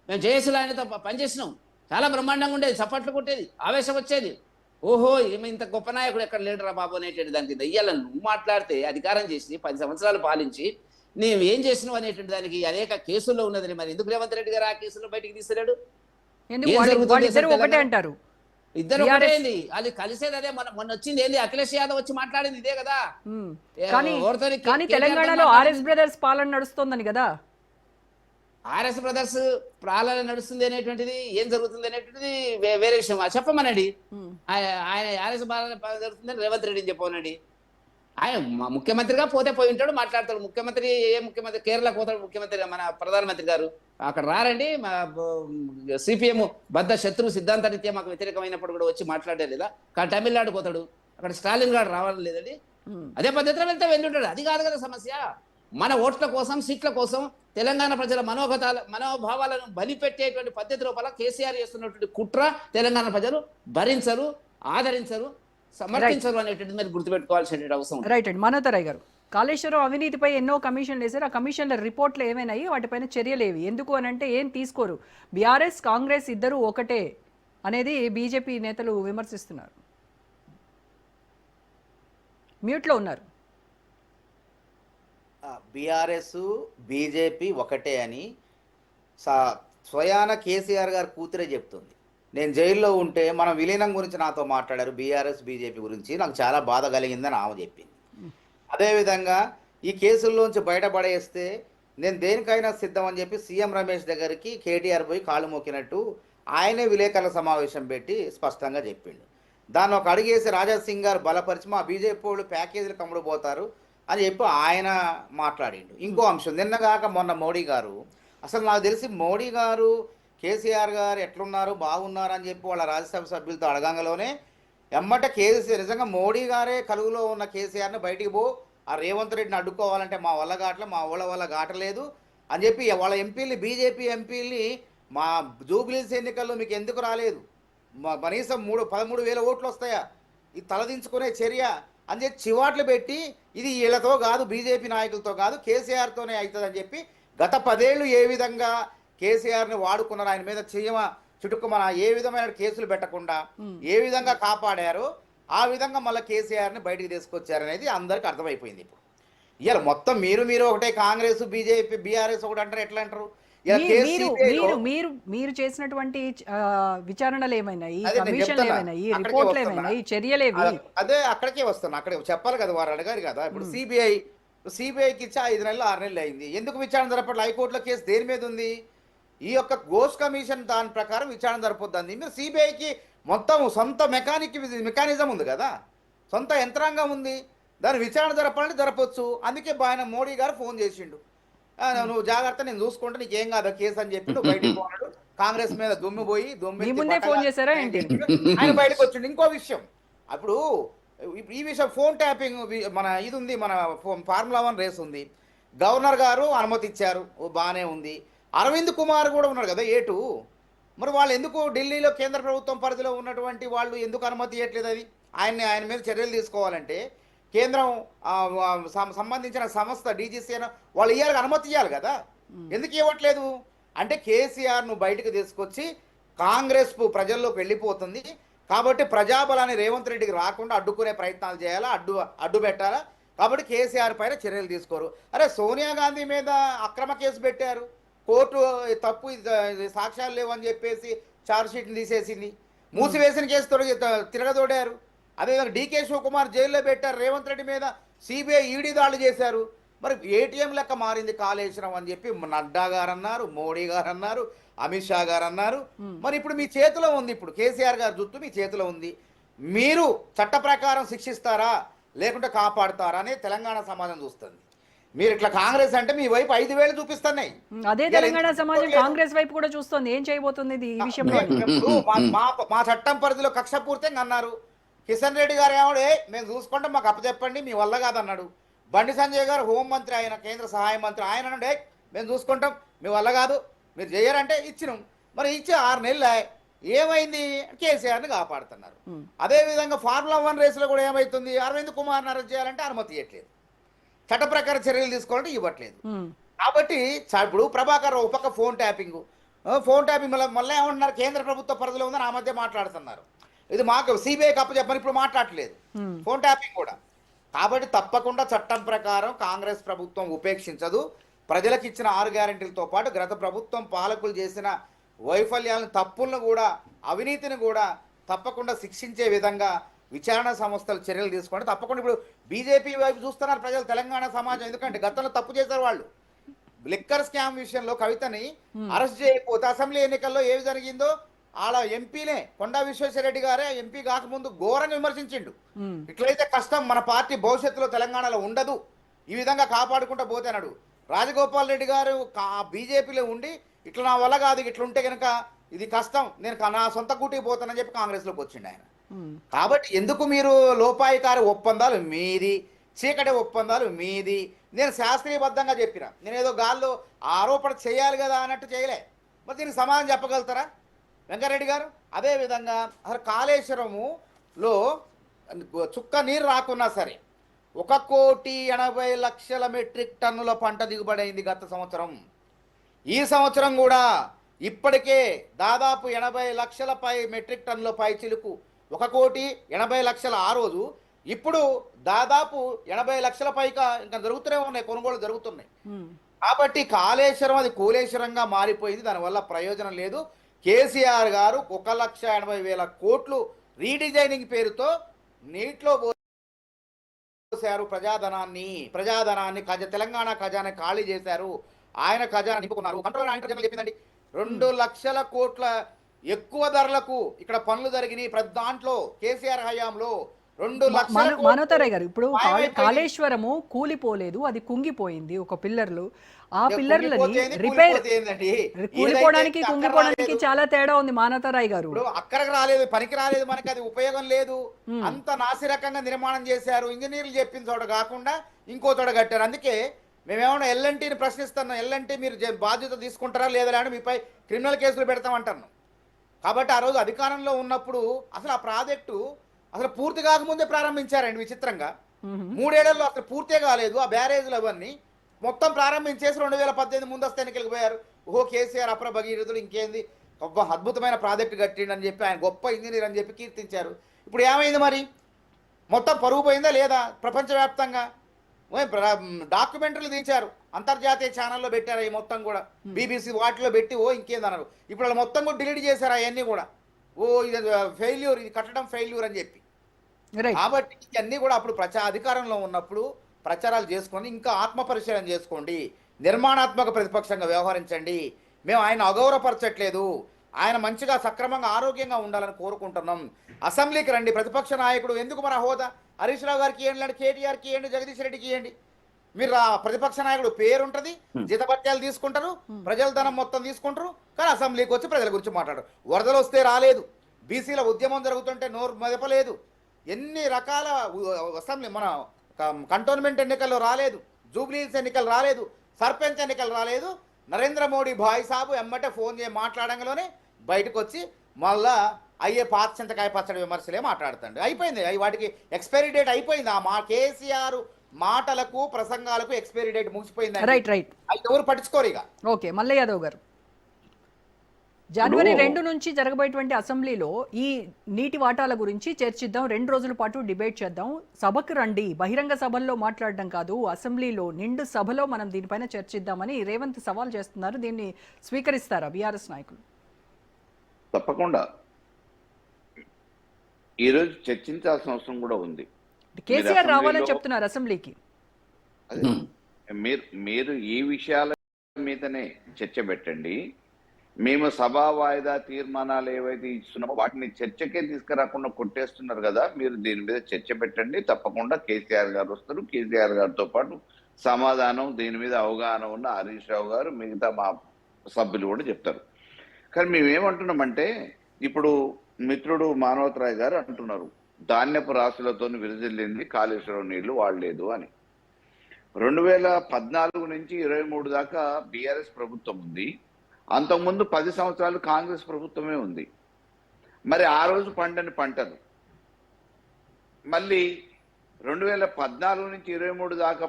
మేము జేఏసీలో ఆయనతో పనిచేసినాం. చాలా బ్రహ్మాండంగా ఉండేది, చప్పట్లు కొట్టేది, ఆవేశం వచ్చేది. ఓహో ఏమి ఇంత గొప్ప నాయకుడు ఎక్కడ లేడురా బాబు అనేటువంటి దానికి దయ్యాల నువ్వు మాట్లాడితే అధికారం చేసి 10 సంవత్సరాలు పాలించి నేను ఏం చేసినావు అనేటువంటి దానికి అనేక కేసుల్లో ఉన్నదని మరి ఎందుకు రేవంత్ రెడ్డి గారు ఆ కేసులో బయటికి తీసినాడు? ఎందుకు ఏం జరుగుతుంది వాళ్ళిద్దరూ అసలు ఒకటే తెలంగాణ? అంటారు. ఇద్దరు TRS ఒకటేంది వాళ్ళు కలిసేది అదే. మొన్న వచ్చింది ఏంది? అఖిలేష్ యాదవ్ వచ్చి మాట్లాడింది ఇదే కదా. కానీ ఎవరితోని కానీ కేటీఆర్ తో తెలంగాణలో మాట్లాడింది. ఆర్ఎస్ బ్రదర్స్ పాలన నడుస్తోందని కదా. ఆర్ఎస్ బ్రదర్స్ ప్రాళన నడుస్తుంది అనేటువంటిది ఏం జరుగుతుంది అనేటువంటిది వేరే విషయం. చెప్పమనండి. ఆయన ఆర్ఎస్ పాలన జరుగుతుందని రేవంత్ రెడ్డిని చెప్పమనండి. ఆయన ముఖ్యమంత్రిగా పోతే పోయి ఉంటాడు, మాట్లాడతాడు. ముఖ్యమంత్రి ఏ ముఖ్యమంత్రి కేరళ పోతాడు ముఖ్యమంత్రి, మన ప్రధానమంత్రి గారు అక్కడ రారండి. సిపిఎం బద్ద శత్రు సిద్ధాంతరీత్యా మాకు వ్యతిరేకమైనప్పుడు కూడా వచ్చి మాట్లాడారు లేదా. కానీ తమిళనాడు పోతాడు, అక్కడ స్టాలిన్ గారు రావాలి లేదండి. అదే పద్ధతిలో వెళ్తే వెళ్ళి ఉంటాడు. అది కాదు కదా సమస్య. మన ఓట్ల కోసం, సీట్ల కోసం తెలంగాణ ప్రజల మనోభావాలను బలిపెట్టేటువంటి పద్ధతి లోపల కేసీఆర్ చేస్తున్నటువంటి కుట్ర తెలంగాణ ప్రజలు భరించరు, ఆదరించరు, సమర్థించరు అనేటువంటి మీరు గుర్తుపెట్టుకోవాల్సిన అవసరం. రైట్ అండి. మనోతరాయ్ గారు, కాళేశ్వరం అవినీతిపై ఎన్నో కమిషన్లు వేశారు. ఆ కమిషన్ల రిపోర్ట్లు ఏమైనాయి, వాటిపైన చర్యలేవి, ఎందుకు అని అంటే ఏం తీసుకోరు. బీఆర్ఎస్ కాంగ్రెస్ ఇద్దరు ఒకటే అనేది బీజేపీ నేతలు విమర్శిస్తున్నారు. మ్యూట్లో ఉన్నారు. బీఆర్ఎస్ బీజేపీ ఒకటే అని స్వయాన కేసీఆర్ గారు కూతురే చెప్తుంది. నేను జైల్లో ఉంటే మనం విలీనం గురించి నాతో మాట్లాడారు, బీఆర్ఎస్ బీజేపీ గురించి, నాకు చాలా బాధ కలిగిందని ఆమె చెప్పింది. అదేవిధంగా ఈ కేసుల్లోంచి బయటపడేస్తే నేను దేనికైనా సిద్ధం అని చెప్పి సీఎం రమేష్ దగ్గరికి కేటీఆర్ పోయి కాళ్ళు మోకినట్టు ఆయనే విలేకరుల సమావేశం పెట్టి స్పష్టంగా చెప్పిండు. దాన్ని ఒక అడిగేసి రాజాసింగ్ గారు బలపరిచి మా బీజేపీ వాళ్ళు ప్యాకేజీలు కమ్ముడు పోతారు అని చెప్పి ఆయన మాట్లాడిండు. ఇంకో అంశం, నిన్నగాక మొన్న మోడీ గారు, అసలు నాకు తెలిసి మోడీ గారు కేసీఆర్ గారు ఎట్లున్నారు బాగున్నారు అని చెప్పి వాళ్ళ రాజ్యసభ సభ్యులతో అడగంగలోనే ఎమ్మట కేసీఆర్ నిజంగా మోడీ గారే కలుగులో ఉన్న కేసీఆర్ని బయటికి పో, ఆ రేవంత్ రెడ్డిని అడ్డుకోవాలంటే మా వల్ల గాట్ల, మా వల్ల గాటలేదు అని చెప్పి వాళ్ళ ఎంపీలు, బీజేపీ ఎంపీల్ని మా జూబ్లీస్ ఎన్నికల్లో మీకు ఎందుకు రాలేదు, కనీసం 13,000 ఓట్లు వస్తాయా, ఇది తలదించుకునే చర్య అని చెప్పి చివాట్లు పెట్టి ఇది వీళ్ళతో కాదు, బీజేపీ నాయకులతో కాదు, కేసీఆర్తోనే అవుతుందని చెప్పి గత 10 ఏళ్ళు ఏ విధంగా కేసీఆర్ని వాడుకున్నారు, ఆయన మీద చుట్టుకుమన ఏ విధమైన కేసులు పెట్టకుండా ఏ విధంగా కాపాడారో ఆ విధంగా మళ్ళీ కేసీఆర్ని బయటికి తీసుకొచ్చారనేది అందరికి అర్థమైపోయింది. ఇప్పుడు ఇవాళ మొత్తం మీరు ఒకటే, కాంగ్రెస్ బీజేపీ బీఆర్ఎస్ ఒకటి అంటారు, ఎట్లా అంటారు? మీరు చేసినటువంటి విచారణలు ఏమైనాయి, కమిషన్లు ఏమైనాయి, రిపోర్ట్లు ఏమైనాయి, చర్యలేవి? అదే అక్కడికే వస్తాను, అక్కడ చెప్పాలి కదా, వారు అడగారు కదా. ఇప్పుడు సిబిఐకి ఇచ్చి 5 నెలలు 6 నెలలు అయింది, ఎందుకు విచారణ జరపట్ల? హైకోర్టులో కేసు దేని మీద ఉంది? ఈ యొక్క ఘోష్ కమిషన్ దాని ప్రకారం విచారణ జరపొద్దంది. మీరు సిబిఐకి మొత్తం సొంత మెకానిజం ఉంది కదా, సొంత యంత్రాంగం ఉంది, దాని విచారణ జరపాలంటే జరపొచ్చు. అందుకే ఆయన మోడీ గారు ఫోన్ చేసిండు, నువ్వు జాగ్రత్త, నేను చూసుకుంటే నీకు ఏం కాదు కేసు అని చెప్పి నువ్వు బయటికి పోనాడు. కాంగ్రెస్ మీద ఆయన బయటకు వచ్చిండు. ఇంకో విషయం, అప్పుడు ఈ విషయం ఫోన్ ట్యాపింగ్ మన ఇది ఉంది, మన ఫార్ములా 1 రేస్ ఉంది, గవర్నర్ గారు అనుమతి ఇచ్చారు, బాగానే ఉంది. అరవింద్ కుమార్ కూడా ఉన్నారు కదా A2, మరి వాళ్ళు ఎందుకు ఢిల్లీలో కేంద్ర ప్రభుత్వం పరిధిలో ఉన్నటువంటి వాళ్ళు ఎందుకు అనుమతి ఇవ్వట్లేదు? అది ఆయన మీద చర్యలు తీసుకోవాలంటే కేంద్రం సంబంధించిన సంస్థ DGC వాళ్ళు ఇవ్వాలి, అనుమతి ఇవ్వాలి కదా, ఎందుకు ఇవ్వట్లేదు? అంటే కేసీఆర్ను బయటకు తీసుకొచ్చి కాంగ్రెస్ ప్రజల్లోకి వెళ్ళిపోతుంది కాబట్టి ప్రజాబలాన్ని రేవంత్ రెడ్డికి రాకుండా అడ్డుకునే ప్రయత్నాలు చేయాలా, అడ్డు పెట్టాలా, కాబట్టి కేసీఆర్ పైన చర్యలు తీసుకోరు. అరే సోనియా గాంధీ మీద అక్రమ కేసు పెట్టారు, కోర్టు తప్పు సాక్ష్యాలు లేవని చెప్పేసి ఛార్జ్షీట్ని తీసేసింది, మూసివేసిన కేసు తిరగదోడారు. అదేవిధంగా DK శివకుమార్ జైల్లో పెట్టారు, రేవంత్ రెడ్డి మీద CBI ED దాడులు చేశారు. మరి ATM లెక్క మారింది కాళేశ్వరం అని చెప్పి నడ్డా గారు అన్నారు, మోడీ గారు అన్నారు, అమిత్ షా గారు అన్నారు. మరి ఇప్పుడు మీ చేతిలో ఉంది, ఇప్పుడు కేసీఆర్ గారి జుట్టు మీ చేతిలో ఉంది, మీరు చట్ట ప్రకారం శిక్షిస్తారా లేకుంటే కాపాడుతారా అని తెలంగాణ సమాజం చూస్తుంది. మీరు ఇట్లా కాంగ్రెస్ అంటే మీ వైపు 5 వేలు చూపిస్తున్నాయి, అదే తెలంగాణ సమాజం కాంగ్రెస్ వైపు కూడా చూస్తుంది. ఏం చేయబోతుంది ఈ విషయంలో? మా చట్టం పరిధిలో కక్ష పూర్తిగా అన్నారు. కిషన్ రెడ్డి గారు ఏమడే మేము చూసుకుంటాం, మాకు అప్పచెప్పండి, మీ వల్ల కాదన్నాడు. బండి సంజయ్ గారు హోంమంత్రి, ఆయన కేంద్ర సహాయ మంత్రి, ఆయన అన్నాడు మేము చూసుకుంటాం, మీ వల్ల కాదు, మీరు చేయరంటే ఇచ్చినాం. మరి ఇచ్చి 6 నెలలు ఏమైంది? కేసీఆర్ని కాపాడుతున్నారు. అదేవిధంగా ఫార్ములా 1 రేసులో కూడా ఏమవుతుంది? అరవింద్ కుమార్ని అరెస్ట్ చేయాలంటే అనుమతి ఇవ్వట్లేదు, చట్ట ప్రకారం చర్యలు తీసుకోవాలంటే ఇవ్వట్లేదు. కాబట్టి ఇప్పుడు ప్రభాకర్ ఒక పక్క ఫోన్ ట్యాపింగ్ మళ్ళీ ఏమంటున్నారు, కేంద్ర ప్రభుత్వ పరిధిలో ఉందని ఆ మధ్య మాట్లాడుతున్నారు. ఇది మాకు సిబిఐకి అప్పచెప్పని ఇప్పుడు మాట్లాడట్లేదు, ఫోన్ ట్యాపింగ్ కూడా. కాబట్టి తప్పకుండా చట్టం ప్రకారం కాంగ్రెస్ ప్రభుత్వం ఉపేక్షించదు. ప్రజలకు ఇచ్చిన 6 గ్యారెంటీలతో పాటు గత ప్రభుత్వం పాలకులు చేసిన వైఫల్యాలను, తప్పులను కూడా, అవినీతిని కూడా తప్పకుండా శిక్షించే విధంగా విచారణ సంస్థలు చర్యలు తీసుకుంటే తప్పకుండా. ఇప్పుడు బీజేపీ వైపు చూస్తున్నారు ప్రజలు, తెలంగాణ సమాజం. ఎందుకంటే గతంలో తప్పు చేశారు వాళ్ళు. లిక్కర్ స్కామ్ విషయంలో కవితని అరెస్ట్ చేయకపోతే అసెంబ్లీ ఎన్నికల్లో ఏమి జరిగిందో ఆడ ఎంపీనే కొండా విశ్వేశ్వరరెడ్డి గారే ఎంపీ కాకముందు ఘోరంగా విమర్శించిండు. ఇట్లయితే కష్టం, మన పార్టీ భవిష్యత్తులో తెలంగాణలో ఉండదు, ఈ విధంగా కాపాడుకుంటూ పోతేనాడు. రాజగోపాల్ రెడ్డి గారు బీజేపీలో ఉండి ఇట్లా నా వల్ల కాదు, ఇట్లా ఉంటే కనుక ఇది కష్టం, నేను నా సొంత కూటికి పోతానని చెప్పి కాంగ్రెస్లోకి వచ్చిండు ఆయన. కాబట్టి ఎందుకు మీరు లోపాయికారి ఒప్పందాలు మీది, చీకటి ఒప్పందాలు మీది. నేను శాస్త్రీయబద్ధంగా చెప్పిన, నేను ఏదో గాల్లో ఆరోపణ చేయాలి కదా అన్నట్టు చేయలే. మరి దీనికి సమాధానం చెప్పగలుగుతారా వెంకరెడ్డి గారు? అదేవిధంగా అసలు కాళేశ్వరములో చుక్క నీరు రాకున్నా సరే 1,80,00,000 మెట్రిక్ టన్నుల పంట దిగుబడి అయింది గత సంవత్సరం. ఈ సంవత్సరం కూడా ఇప్పటికే దాదాపు 80 లక్షల మెట్రిక్ టన్నుల పై చిలుకు, 1,80,00,000 ఆ రోజు, ఇప్పుడు దాదాపు 80 లక్షల పైగా ఇంకా జరుగుతూనే ఉన్నాయి, కొనుగోలు జరుగుతున్నాయి. కాబట్టి కాళేశ్వరం అది కూలేశ్వరంగా మారిపోయింది, దానివల్ల ప్రయోజనం లేదు. కేసీఆర్ గారు 1,80,000 కోట్లు రీడిజైనింగ్ పేరుతో నీటిలో పోసారు. ప్రజాధనాన్ని తెలంగాణ ఖజానా ఖాళీ చేశారు. ఆయన ఖజానా నింపుకున్నారు. కంట్రోల్ ఆయన చెప్పిందండి 2 లక్షల కోట్ల ఎక్కువ ధరలకు ఇక్కడ పనులు జరిగినాయి. ప్రతి దాంట్లో కేసీఆర్ హయాంలో 2 లక్షల. మనోతరయ్య గారు, ఇప్పుడు కాళేశ్వరము కూలిపోలేదు, అది కుంగిపోయింది. ఒక పిల్లర్లు, ఆ పిల్లర్లని రిపేర్, కూలిపోవడానికి కుంగిపోవడానికి చాలా తేడా ఉంది మానవతరాయ్ గారు. ఇప్పుడు అక్కడికి రాలేదు, పనికి రాలేదు, మనకి అది ఉపయోగం లేదు, అంత నాసిరకంగా నిర్మాణం చేశారు. ఇంజనీర్లు చెప్పిన చోట కాకుండా ఇంకో చోట కట్టారు. అందుకే మేమేమన్నా ఎల్ఎన్టీని ప్రశ్నిస్తున్నాం, ఎల్ఎన్టీ మీరు బాధ్యత తీసుకుంటారా లేదా అని మీపై క్రిమినల్ కేసులు పెడతామంటున్నాం. కాబట్టి ఆ రోజు అధికారంలో ఉన్నప్పుడు అసలు ఆ ప్రాజెక్టు అసలు పూర్తి కాకముందే ప్రారంభించారండి. విచిత్రంగా 3 ఏళ్లలో అసలు పూర్తే కాలేదు. ఆ బ్యారేజ్లు అవన్నీ మొత్తం ప్రారంభించేసి 2018 ముందస్తు ఎన్నికలకు పోయారు. ఓహో కేసీఆర్ అప్ర భగీరథుడు ఇంకేంది గొప్ప అద్భుతమైన ప్రాజెక్టు కట్టిండు అని చెప్పి, ఆయన గొప్ప ఇంజనీర్ అని చెప్పి కీర్తించారు. ఇప్పుడు ఏమైంది మరి? మొత్తం పరుగు పోయిందా లేదా? ప్రపంచవ్యాప్తంగా డాక్యుమెంటరీలు తీశారు, అంతర్జాతీయ ఛానల్లో పెట్టారు. ఈ మొత్తం కూడా బీబీసీ వాటిలో పెట్టి ఓ ఇంకేందన్నారు. ఇప్పుడు వాళ్ళు మొత్తం కూడా డిలీట్ చేశారు అవన్నీ కూడా. ఓ ఇది ఫెయిల్యూర్, ఇది కట్టడం ఫెయిల్యూర్ అని చెప్పి. కాబట్టి ఇవన్నీ కూడా అప్పుడు అధికారంలో ఉన్నప్పుడు ప్రచారాలు చేసుకొని ఇంకా ఆత్మపరిశీలన చేసుకోండి, నిర్మాణాత్మక ప్రతిపక్షంగా వ్యవహరించండి. మేము ఆయన అగౌరవపరచట్లేదు, ఆయన మంచిగా సక్రమంగా ఆరోగ్యంగా ఉండాలని కోరుకుంటున్నాం. అసెంబ్లీకి రండి, ప్రతిపక్ష నాయకుడు ఎందుకు మన హోదా హరీష్ రావు గారికి ఇవ్వండి, కేటీఆర్కి ఇవ్వండి, జగదీష్ రెడ్డికి ఇవ్వండి. మీరు ప్రతిపక్ష నాయకుడు పేరు ఉంటుంది, జీతభత్యాలు తీసుకుంటారు, ప్రజల ధనం మొత్తం తీసుకుంటారు, కానీ అసెంబ్లీకి వచ్చి ప్రజల గురించి మాట్లాడరు. వరదలు వస్తే రాలేదు, బీసీల ఉద్యమం జరుగుతుంటే నోరు మెదపలేదు, ఎన్ని రకాల అసెంబ్లీ మన కంటోన్మెంట్ ఎన్నికల్లో రాలేదు, జూబ్లీహిల్స్ ఎన్నికలు రాలేదు, సర్పంచ్ ఎన్నికలు రాలేదు. నరేంద్ర మోడీ భాయ్ సాబు ఎమ్మటే ఫోన్ చేసి మాట్లాడంగానే బయటకు వచ్చి మళ్ళా అయ్యే పాత చింతకాయ పచ్చడి విమర్శలే మాట్లాడుతాండి. అయిపోయింది, వాటికి ఎక్స్పైరీ డేట్ అయిపోయింది. మా కేసీఆర్ మాటలకు ప్రసంగాలకు ఎక్స్పైరీ డేట్ ముగిసిపోయింది. రైట్ రైట్, అయితే ఎవరు పట్టించుకోరు ఇక. ఓకే, మల్లయ్య యాదవ్ గారు, జనవరి 2 నుంచి జరగబోయేటువంటి అసెంబ్లీలో ఈ నీటి వాటాల గురించి చర్చిద్దాం, 2 రోజుల పాటు డిబేట్ చేద్దాం, సభకు రండి, బహిరంగ సభల్లో మాట్లాడడం కాదు, అసెంబ్లీలో నిండు సభలో మనం దీనిపైన చర్చిద్దామని రేవంత్ సవాల్ చేస్తున్నారు. దీన్ని స్వీకరిస్తారా బీఆర్ఎస్ నాయకులు? తప్పకుండా ఈరోజు చర్చించాల్సిన అవసరం కూడా ఉంది. కేసీఆర్ రావాలని చెప్తున్నారు అసెంబ్లీకి. మీరు ఈ విషయాల మీదనే చర్చ పెట్టండి. మేము సభా వాయిదా తీర్మానాలు ఏవైతే ఇస్తున్నామో వాటిని చర్చకే తీసుకురాకుండా కొట్టేస్తున్నారు కదా, మీరు దీని మీద చర్చ పెట్టండి. తప్పకుండా కేసీఆర్ గారు వస్తారు. కేసీఆర్ గారితో పాటు సమాధానం, దీని మీద అవగాహన ఉన్న హరీష్ రావు గారు, మిగతా మా సభ్యులు కూడా చెప్తారు. కానీ మేమేమంటున్నామంటే, ఇప్పుడు మిత్రుడు మానవతరాయ్ గారు అంటున్నారు ధాన్యపు రాశులతో విరజిల్లింది కాళేశ్వరం నీళ్లు వాడలేదు అని. 2014 నుంచి 23 దాకా బీఆర్ఎస్ ప్రభుత్వం ఉంది. అంతకుముందు 10 సంవత్సరాలు కాంగ్రెస్ ప్రభుత్వమే ఉంది. మరి ఆ రోజు పండని పంటలు మళ్ళీ 2014 నుంచి 23 దాకా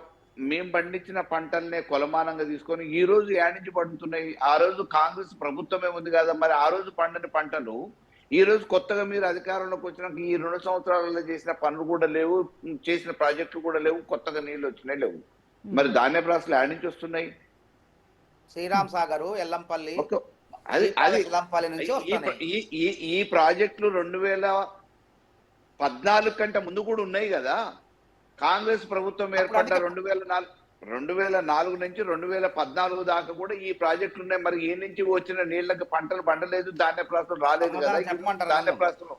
మేము పండించిన పంటలనే కొలమానంగా తీసుకొని ఈ రోజు యాడ్ నుంచి పండుతున్నాయి. ఆ రోజు కాంగ్రెస్ ప్రభుత్వమే ఉంది కదా, మరి ఆ రోజు పండని పంటలు ఈ రోజు కొత్తగా మీరు అధికారంలోకి వచ్చినాక ఈ 2 సంవత్సరాలలో చేసిన పనులు కూడా లేవు, చేసిన ప్రాజెక్టులు కూడా లేవు, కొత్తగా నీళ్లు వచ్చినాయి లేవు. మరి ధాన్య ప్రాసలు యాడ్ నుంచి వస్తున్నాయి? శ్రీరామ్ సాగర్, ఎల్లంపల్లి, అది ఎల్లంపల్లి నుంచి వస్తున్నాయి. ఈ ప్రాజెక్టులు 2014 కంటే ముందు కూడా ఉన్నాయి కదా. కాంగ్రెస్ ప్రభుత్వం ఏర్పడ్డ 2004 నుంచి 2014 దాకా కూడా ఈ ప్రాజెక్టులు ఉన్నాయి. మరి ఈ నుంచి వచ్చిన నీళ్ళకి పంటలు పండలేదు, ధాన్య ప్రాసలు రాలేదు కదా. ధాన్య ప్రాసలు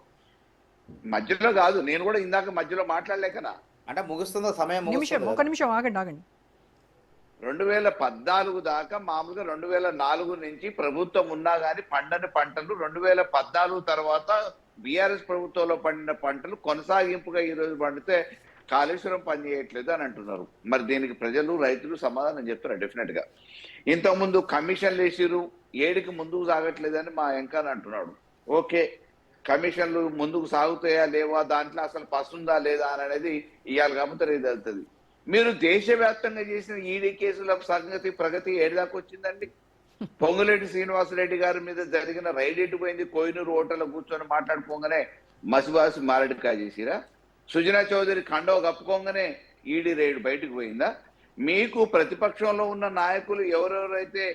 మధ్యలో కాదు, నేను కూడా ఇందాక మధ్యలో మాట్లాడలేకనా? అంటే ముగుస్తుందో సమయం ఒక నిమిషం ఆగండి 2014 దాకా మామూలుగా 2004 నుంచి ప్రభుత్వం ఉన్నా గానీ పండని పంటలు 2014 తర్వాత బీఆర్ఎస్ ప్రభుత్వంలో పండిన పంటలు కొనసాగింపుగా ఈ రోజు పండితే కాళేశ్వరం పని చేయట్లేదు అని అంటున్నారు. మరి దీనికి ప్రజలు రైతులు సమాధానం చెప్తారు డెఫినెట్ గా. ఇంతకుముందు కమిషన్లు వేసిరు, ఏడికి ముందుకు సాగట్లేదని మా ఎంకాన్ అంటున్నాడు. ఓకే, కమిషన్లు ముందుకు సాగుతాయా లేవా, దాంట్లో అసలు పస్తుందా లేదా అనేది ఇవాళ గమనితే తెలుస్తుంది. మీరు దేశవ్యాప్తంగా చేసిన ఈడీ కేసుల సంగతి ప్రగతి ఏడాదికి వచ్చిందండి. పొంగులేటి శ్రీనివాసరెడ్డి గారి మీద జరిగిన రైడ్ ఎటుపోయింది? కోహినూరు హోటల్లో కూర్చొని మాట్లాడుకోగానే మసిబాసి మారడికాయ చేసిరా? సుజనా చౌదరి ఖండవ కప్పుకోగానే ఈడీ రైడ్ బయటకు పోయిందా? మీకు ప్రతిపక్షంలో ఉన్న నాయకులు ఎవరెవరైతే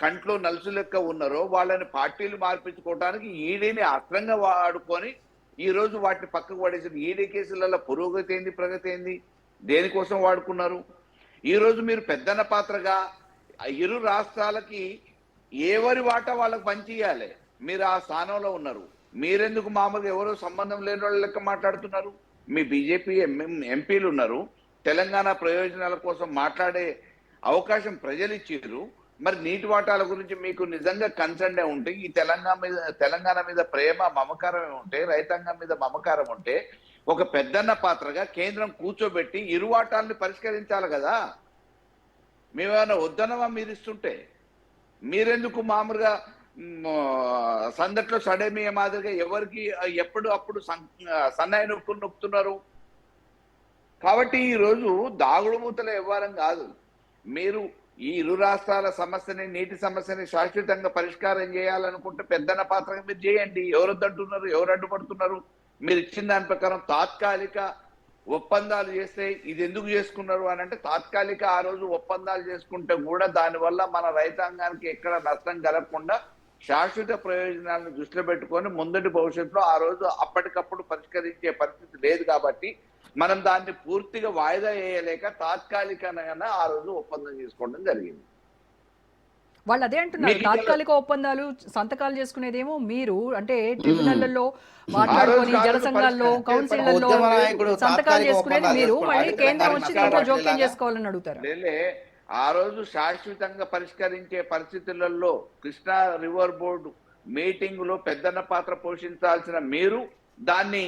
కంట్లో నలుసు లెక్క ఉన్నారో వాళ్ళని పార్టీలు మార్పించుకోవడానికి ఈడీని అస్త్రంగా వాడుకొని ఈ రోజు వాటిని పక్కకు పడేసిన ఈడీ కేసులలో పురోగతి ఏంది, ప్రగతి ఏంది, దేనికోసం వాడుకున్నారు? ఈ రోజు మీరు పెద్దన్న పాత్రగా ఇరు రాష్ట్రాలకి ఎవరి వాటా వాళ్ళకి పంచియాలి. మీరు ఆ స్థానంలో ఉన్నారు. మీరెందుకు మామూలుగా ఎవరో సంబంధం లేని వాళ్ళ లెక్క మాట్లాడుతున్నారు? మీ బీజేపీ ఎంపీలు ఉన్నారు, తెలంగాణ ప్రయోజనాల కోసం మాట్లాడే అవకాశం ప్రజలు ఇచ్చారు. మరి నీటి వాటాల గురించి మీకు నిజంగా కన్సర్న్ ఉంటే, ఈ తెలంగాణ మీద ప్రేమ మమకారం ఉంటే, రైతాంగం మీద మమకారం ఉంటే ఒక పెద్దన్న పాత్రగా కేంద్రం కూర్చోబెట్టి ఇరు వాటాలని పరిష్కరించాలి కదా. మేమేమైనా వద్దనమా మీరు ఇస్తుంటే? మీరెందుకు మామూలుగా సందట్లో సడేమియ మాదిరిగా ఎవరికి ఎప్పుడు అప్పుడు సన్నాయి నొక్కుతున్నారు? కాబట్టి ఈరోజు దాగుడు మూతల వ్యవహారం కాదు. మీరు ఈ ఇరు రాష్ట్రాల సమస్యని, నీటి సమస్యని శాశ్వతంగా పరిష్కారం చేయాలనుకుంటే పెద్దన్న పాత్రగా మీరు చేయండి. ఎవరు వద్దంటున్నారు? ఎవరు అడ్డుపడుతున్నారు? మీరు ఇచ్చిన దాని ప్రకారం తాత్కాలిక ఒప్పందాలు చేస్తే ఇది ఎందుకు చేసుకున్నారు అని అంటే, తాత్కాలిక ఆ రోజు ఒప్పందాలు చేసుకుంటే కూడా దానివల్ల మన రైతాంగానికి ఎక్కడ నష్టం కలగకుండా శాశ్వత ప్రయోజనాలను దృష్టిలో పెట్టుకొని ముందటి భవిష్యత్తులో ఆ రోజు అప్పటికప్పుడు పరిష్కరించే పరిస్థితి లేదు. కాబట్టి మనం దాన్ని పూర్తిగా వాయిదా వేయలేక తాత్కాలికంగా ఆ రోజు ఒప్పందం చేసుకోవడం జరిగింది. వాళ్ళు అదే అంటున్నారు, తాత్కాలిక ఒప్పందాలు సంతకాలు చేసుకునేదేమో మీరు, అంటే ట్రిబ్యునల్లో మాట్లాడుకొని జల సంఘాల్లో కౌన్సిళ్లలో సంతకాలు చేసుకునేది మీరు, మళ్ళీ కేంద్రం వచ్చి దీంట్లో జోక్యం చేసుకోవాలని అడుగుతారు. ఆ రోజు శాశ్వతంగా పరిష్కరించే పరిస్థితులలో కృష్ణా రివర్ బోర్డు మీటింగ్ లో పెద్దన్న పాత్ర పోషించాల్సిన మీరు దాన్ని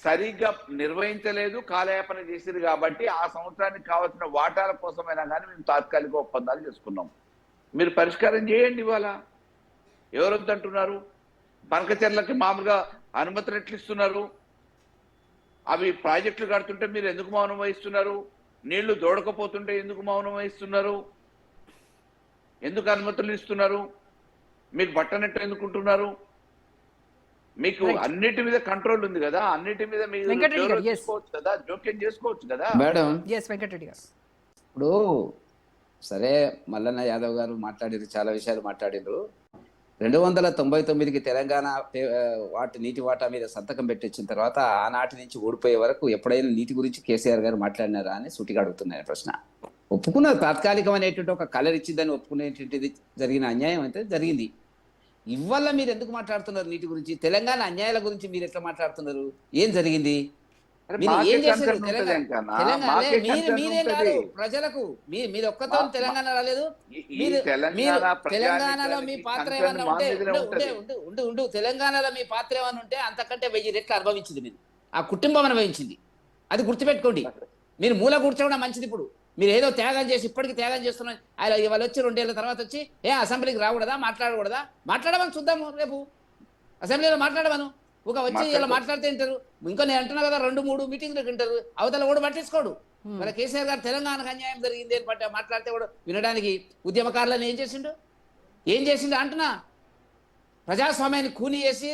సరిగ్గా నిర్వహించలేదు, కాలయాపన చేసింది. కాబట్టి ఆ సంవత్సరానికి కావాల్సిన వాటాల కోసమైనా కానీ మేము తాత్కాలిక ఒప్పందాలు చేసుకున్నాం. మీరు పరిష్కారం చేయండి. ఇవాళ ఎవరు వద్దంటున్నారు? పనకచెర్లకి మామూలుగా అనుమతులు ఎట్లు ఇస్తున్నారు? అవి ప్రాజెక్టులు కడుతుంటే మీరు ఎందుకు మౌనం వహిస్తున్నారు? నీళ్లు దోడకపోతుంటే ఎందుకు మౌనం వహిస్తున్నారు? ఎందుకు అనుమతులు ఇస్తున్నారు? మీకు బట్టనట్టు ఎందుకుంటున్నారు? మీకు అన్నిటి మీద కంట్రోల్ ఉంది కదా, అన్నిటి మీద మీరు చేసుకోవచ్చు కదా, జోక్యం చేసుకోవచ్చు కదా. మేడం వెంకటరెడ్డి గారు, ఇప్పుడు సరే మల్లన్న యాదవ్ గారు మాట్లాడారు, చాలా విషయాలు మాట్లాడారు. 299కి తెలంగాణ నీటి వాటా మీద సంతకం పెట్టించిన తర్వాత ఆనాటి నుంచి ఓడిపోయే వరకు ఎప్పుడైనా నీటి గురించి కేసీఆర్ గారు మాట్లాడినారా అని సూటిగా అడుగుతున్నాయి ప్రశ్న. ఒప్పుకున్నారు, తాత్కాలికం అనేటువంటి ఒక కలర్ ఇచ్చిందని ఒప్పుకునేటువంటిది జరిగిన అన్యాయం అయితే జరిగింది. ఇవాళ మీరు ఎందుకు మాట్లాడుతున్నారు నీటి గురించి? తెలంగాణ అన్యాయాల గురించి మీరు ఎట్లా మాట్లాడుతున్నారు? ఏం జరిగింది? ఏం చేశారు? మీరేం కాదు, ప్రజలకు మీరు ఒక్కతో తెలంగాణ రాలేదు. మీరు తెలంగాణలో మీ పాత్ర ఏమన్నా ఉంటే ఉండు తెలంగాణలో మీ పాత్ర ఏమన్నా ఉంటే అంతకంటే 1000 రెట్లు అనుభవించింది మీరు, ఆ కుటుంబం అనుభవించింది. అది గుర్తుపెట్టుకోండి. మీరు మూల కూర్చోవడం మంచిది. ఇప్పుడు మీరు ఏదో త్యాగం చేసి ఇప్పటికీ త్యాగం చేస్తున్నారు. ఆయన ఇవాళ వచ్చి 2 ఏళ్ళ తర్వాత వచ్చి అసెంబ్లీకి రాకూడదా, మాట్లాడకూడదా? మాట్లాడమని చూద్దాము, రేపు అసెంబ్లీలో మాట్లాడమను. ఒక వచ్చి ఇలా మాట్లాడితే వింటారు. ఇంకా నేను అంటున్నా కదా, 2-3 మీటింగ్లు వింటారు. అవతల కూడా పట్టించుకోడు. మన కేసీఆర్ గారు తెలంగాణకు అన్యాయం జరిగింది అని మాట్లాడితే కూడా వినడానికి ఉద్యమకారులను ఏం చేసిండు అంటున్నా. ప్రజాస్వామ్యాన్ని కూని చేసి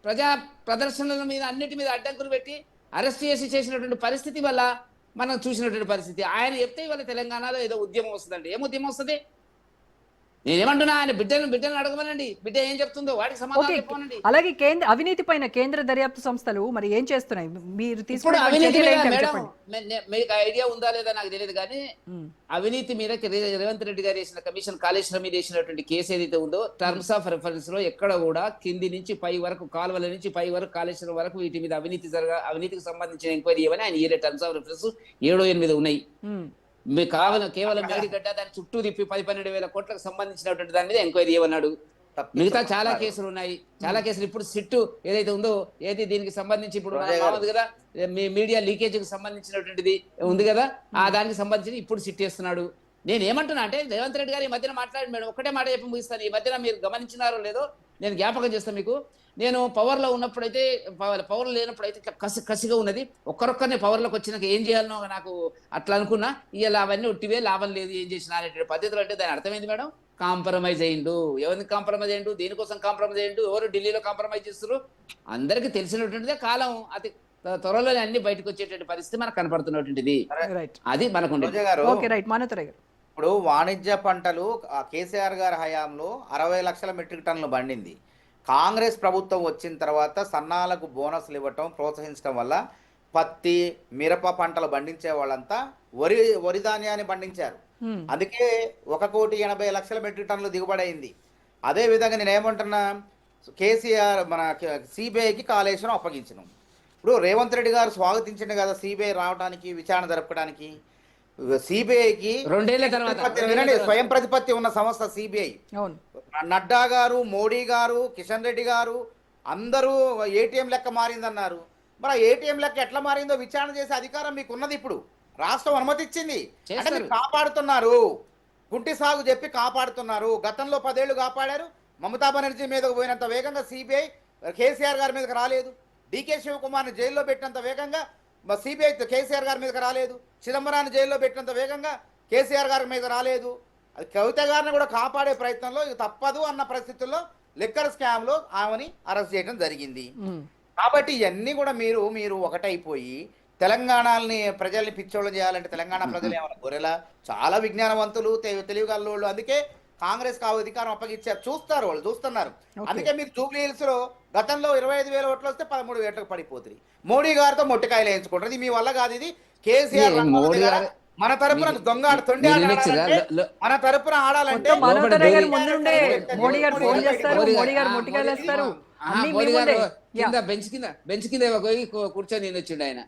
ప్రజా ప్రదర్శనల మీద అన్నిటి మీద అడ్డంకులు పెట్టి అరెస్ట్ చేసినటువంటి పరిస్థితి వల్ల మనం చూసినటువంటి పరిస్థితి. ఆయన చెప్తే ఇవాళ తెలంగాణలో ఏదో ఉద్యమం వస్తుందండి. ఏం ఉద్యమం వస్తుంది? నేనేమంటున్నా, ఆయన బిడ్డను అడగమనండి, బిడ్డ ఏం చెప్తుందో వాటికి సమాధానం ఓకే, చెప్పమనండి. అలాగే అవినీతి పైన కేంద్ర దర్యాప్తు సంస్థలు మరి ఏం చేస్తున్నాయి? మీరు ఇప్పుడు తీసుకున్న అవినీతి చర్యలు మీద ఏంటి అవి మేడం, చెప్పండి. మీకు ఐడియా ఉందా లేదా నాకు తెలియదు కానీ అవినీతి మీద రేవంత్ రెడ్డి గారు వేసిన కమిషన్ కాళేశ్వరం మీద వేసినటువంటి కేసు ఏదైతే ఉందో టర్మ్స్ ఆఫ్ రెఫరెన్స్ లో ఎక్కడ కూడా కింది నుంచి పై వరకు, కాలువల నుంచి పై వరకు, కాళేశ్వరం వరకు వీటి మీద అవినీతికి సంబంధించిన ఎంక్వైరీ ఇవ్వని ఆయన ఈ టర్మ్స్ ఆఫ్ రెఫరెన్స్ 7-8 ఉన్నాయి. మీకు కేవలం మేడిగడ్డ దాని చుట్టూ తిప్పి 10-12 వేల కోట్లకు సంబంధించినటువంటి దాని మీద ఎంక్వైరీ ఇవ్వన్నాడు. మిగతా చాలా కేసులు ఉన్నాయి, చాలా కేసులు. ఇప్పుడు సిట్టు ఏదైతే ఉందో ఏది దీనికి సంబంధించి ఇప్పుడు మామూలు కదా మీ మీడియా లీకేజీకి సంబంధించినటువంటిది ఉంది కదా, ఆ దానికి సంబంధించి ఇప్పుడు సిట్ చేస్తున్నాడు. నేను ఏమంటున్నా అంటే రేవంత్ రెడ్డి గారు ఈ మధ్యన మాట్లాడి మేడం ఒకటే మాట చెప్పి ముగిస్తాను. ఈ మధ్యన మీరు గమనించినారో లేదో నేను జ్ఞాపకం చేస్తాను మీకు. నేను పవర్లో ఉన్నప్పుడైతే, పవర్లో లేనప్పుడైతే ఇట్లా కసిగా ఉన్నది. ఒక్కరొక్కరిని పవర్లోకి వచ్చినాక ఏం చేయాలనో నాకు అట్లా అనుకున్నా. ఇలా అవన్నీ ఒట్టివే, లాభం లేదు, ఏం చేసినా అనేటువంటి పద్ధతులు. అంటే దాని అర్థమైంది మేడం, కాంప్రమైజ్ అయ్యిండు. ఎవరిని కాంప్రమైజ్ అయ్యిండు, దేనికోసం కాంప్రమైజ్ అయ్యిండు, ఎవరు ఢిల్లీలో కాంప్రమైజ్ చేస్తారు అందరికీ తెలిసినటువంటిదే. కాలం అతి త్వరలోనే అన్ని బయటకు వచ్చేటువంటి పరిస్థితి మనకు కనపడుతున్నటువంటిది. అది మనకు ఇప్పుడు వాణిజ్య పంటలు కేసీఆర్ గారి హయాంలో 60 లక్షల మెట్రిక్ టన్నులు పండింది. కాంగ్రెస్ ప్రభుత్వం వచ్చిన తర్వాత సన్నాలకు బోనస్లు ఇవ్వటం, ప్రోత్సహించడం వల్ల పత్తి, మిరప పంటలు పండించే వాళ్ళంతా వరి ధాన్యాన్ని పండించారు. అందుకే 1,80,00,000 మెట్రిక్ టన్నులు దిగుబడి అయింది. అదే విధంగా నేను ఏమంటున్నా, కేసీఆర్ మన సిబిఐకి కాళేశ్వరం అప్పగించను. ఇప్పుడు రేవంత్ రెడ్డి గారు స్వాగతించింది కదా సిబిఐ రావడానికి, విచారణ జరపడానికి. సిబిఐకి 2 ఏళ్ల తర్వాత స్వయం ప్రతిపత్తి ఉన్న సంస్థ సిబిఐ. నడ్డా గారు, మోడీ గారు, కిషన్ రెడ్డి గారు అందరూ ఏటీఎం లెక్క మారిందన్నారు. మరి ఏటీఎం లెక్క ఎట్లా మారిందో విచారణ చేసే అధికారం మీకు ఉన్నది. ఇప్పుడు రాష్ట్రం అనుమతి ఇచ్చింది అంటే మీరు కాపాడుతున్నారు. గుంటి సాగు చెప్పి కాపాడుతున్నారు. గతంలో 10 ఏళ్లు కాపాడారు. మమతా బెనర్జీ మీదకు పోయినంత వేగంగా సిబిఐ కేసీఆర్ గారి మీదకి రాలేదు. డికే శివకుమార్ని జైల్లో పెట్టినంత వేగంగా సిబిఐ కేసీఆర్ గారి మీదకి రాలేదు. చిదంబరాన్ని జైల్లో పెట్టినంత వేగంగా కేసీఆర్ గారి మీద రాలేదు. అది కవిత గారిని కూడా కాపాడే ప్రయత్నంలో ఇది తప్పదు అన్న పరిస్థితుల్లో లిక్కర్ స్కామ్లో ఆమెని అరెస్ట్ చేయడం జరిగింది. కాబట్టి ఇవన్నీ కూడా మీరు ఒకటైపోయి తెలంగాణని ప్రజల్ని పిచ్చోళ్ళు చేయాలంటే తెలంగాణ ప్రజలు ఏమైనా గొర్రెలా? చాలా విజ్ఞానవంతులు, తెలివిగల్లోళ్ళు. అందుకే కాంగ్రెస్ అధికారం అప్పగిచ్చారు. చూస్తారు, వాళ్ళు చూస్తున్నారు. అందుకే మీరు జూబ్లీ హిల్స్ లో గతంలో 25,000 ఓట్లు వస్తే 13,000 పడిపోతుంది. మోడీ గారితో మొట్టికాయలు వేయించుకుంటారు. ఇది మీ వల్ల కాదు. ఇది కేసీఆర్ మన తరపున దొంగ మన తరపున ఆడాలంటే బెంచ్ కింద పోయి కూర్చొని నేను వచ్చిండు ఆయన.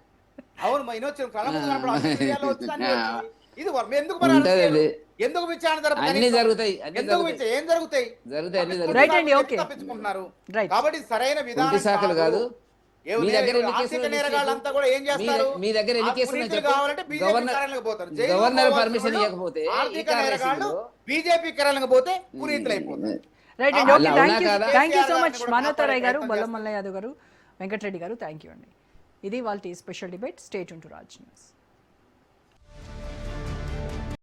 అవును, ఇది ఎందుకు విచారణ జరుగుతాయి ఏం జరుగుతాయి తప్పించుకుంటున్నారు. కాబట్టి సరైన విధానం శాఖలు కాదు. మీ దగ్గర ఏం చేస్తారు? మీ దగ్గర ఎన్ని కేసులు కావాలంటే గవర్నర్ పర్మిషన్ ఇవ్వకపోతే బీజేపీ కేరళకు పోతే పునీతులు అయిపోతారు. రైట్ అండి, okay, thank you so much Manavata Roy గారు, బొల్ల మల్ల యాదవ్ గారు, వెంకటరెడ్డి గారు, థ్యాంక్ యూ అండి. ఇది వాళ్ళ special debate. Stay tune to Raj news.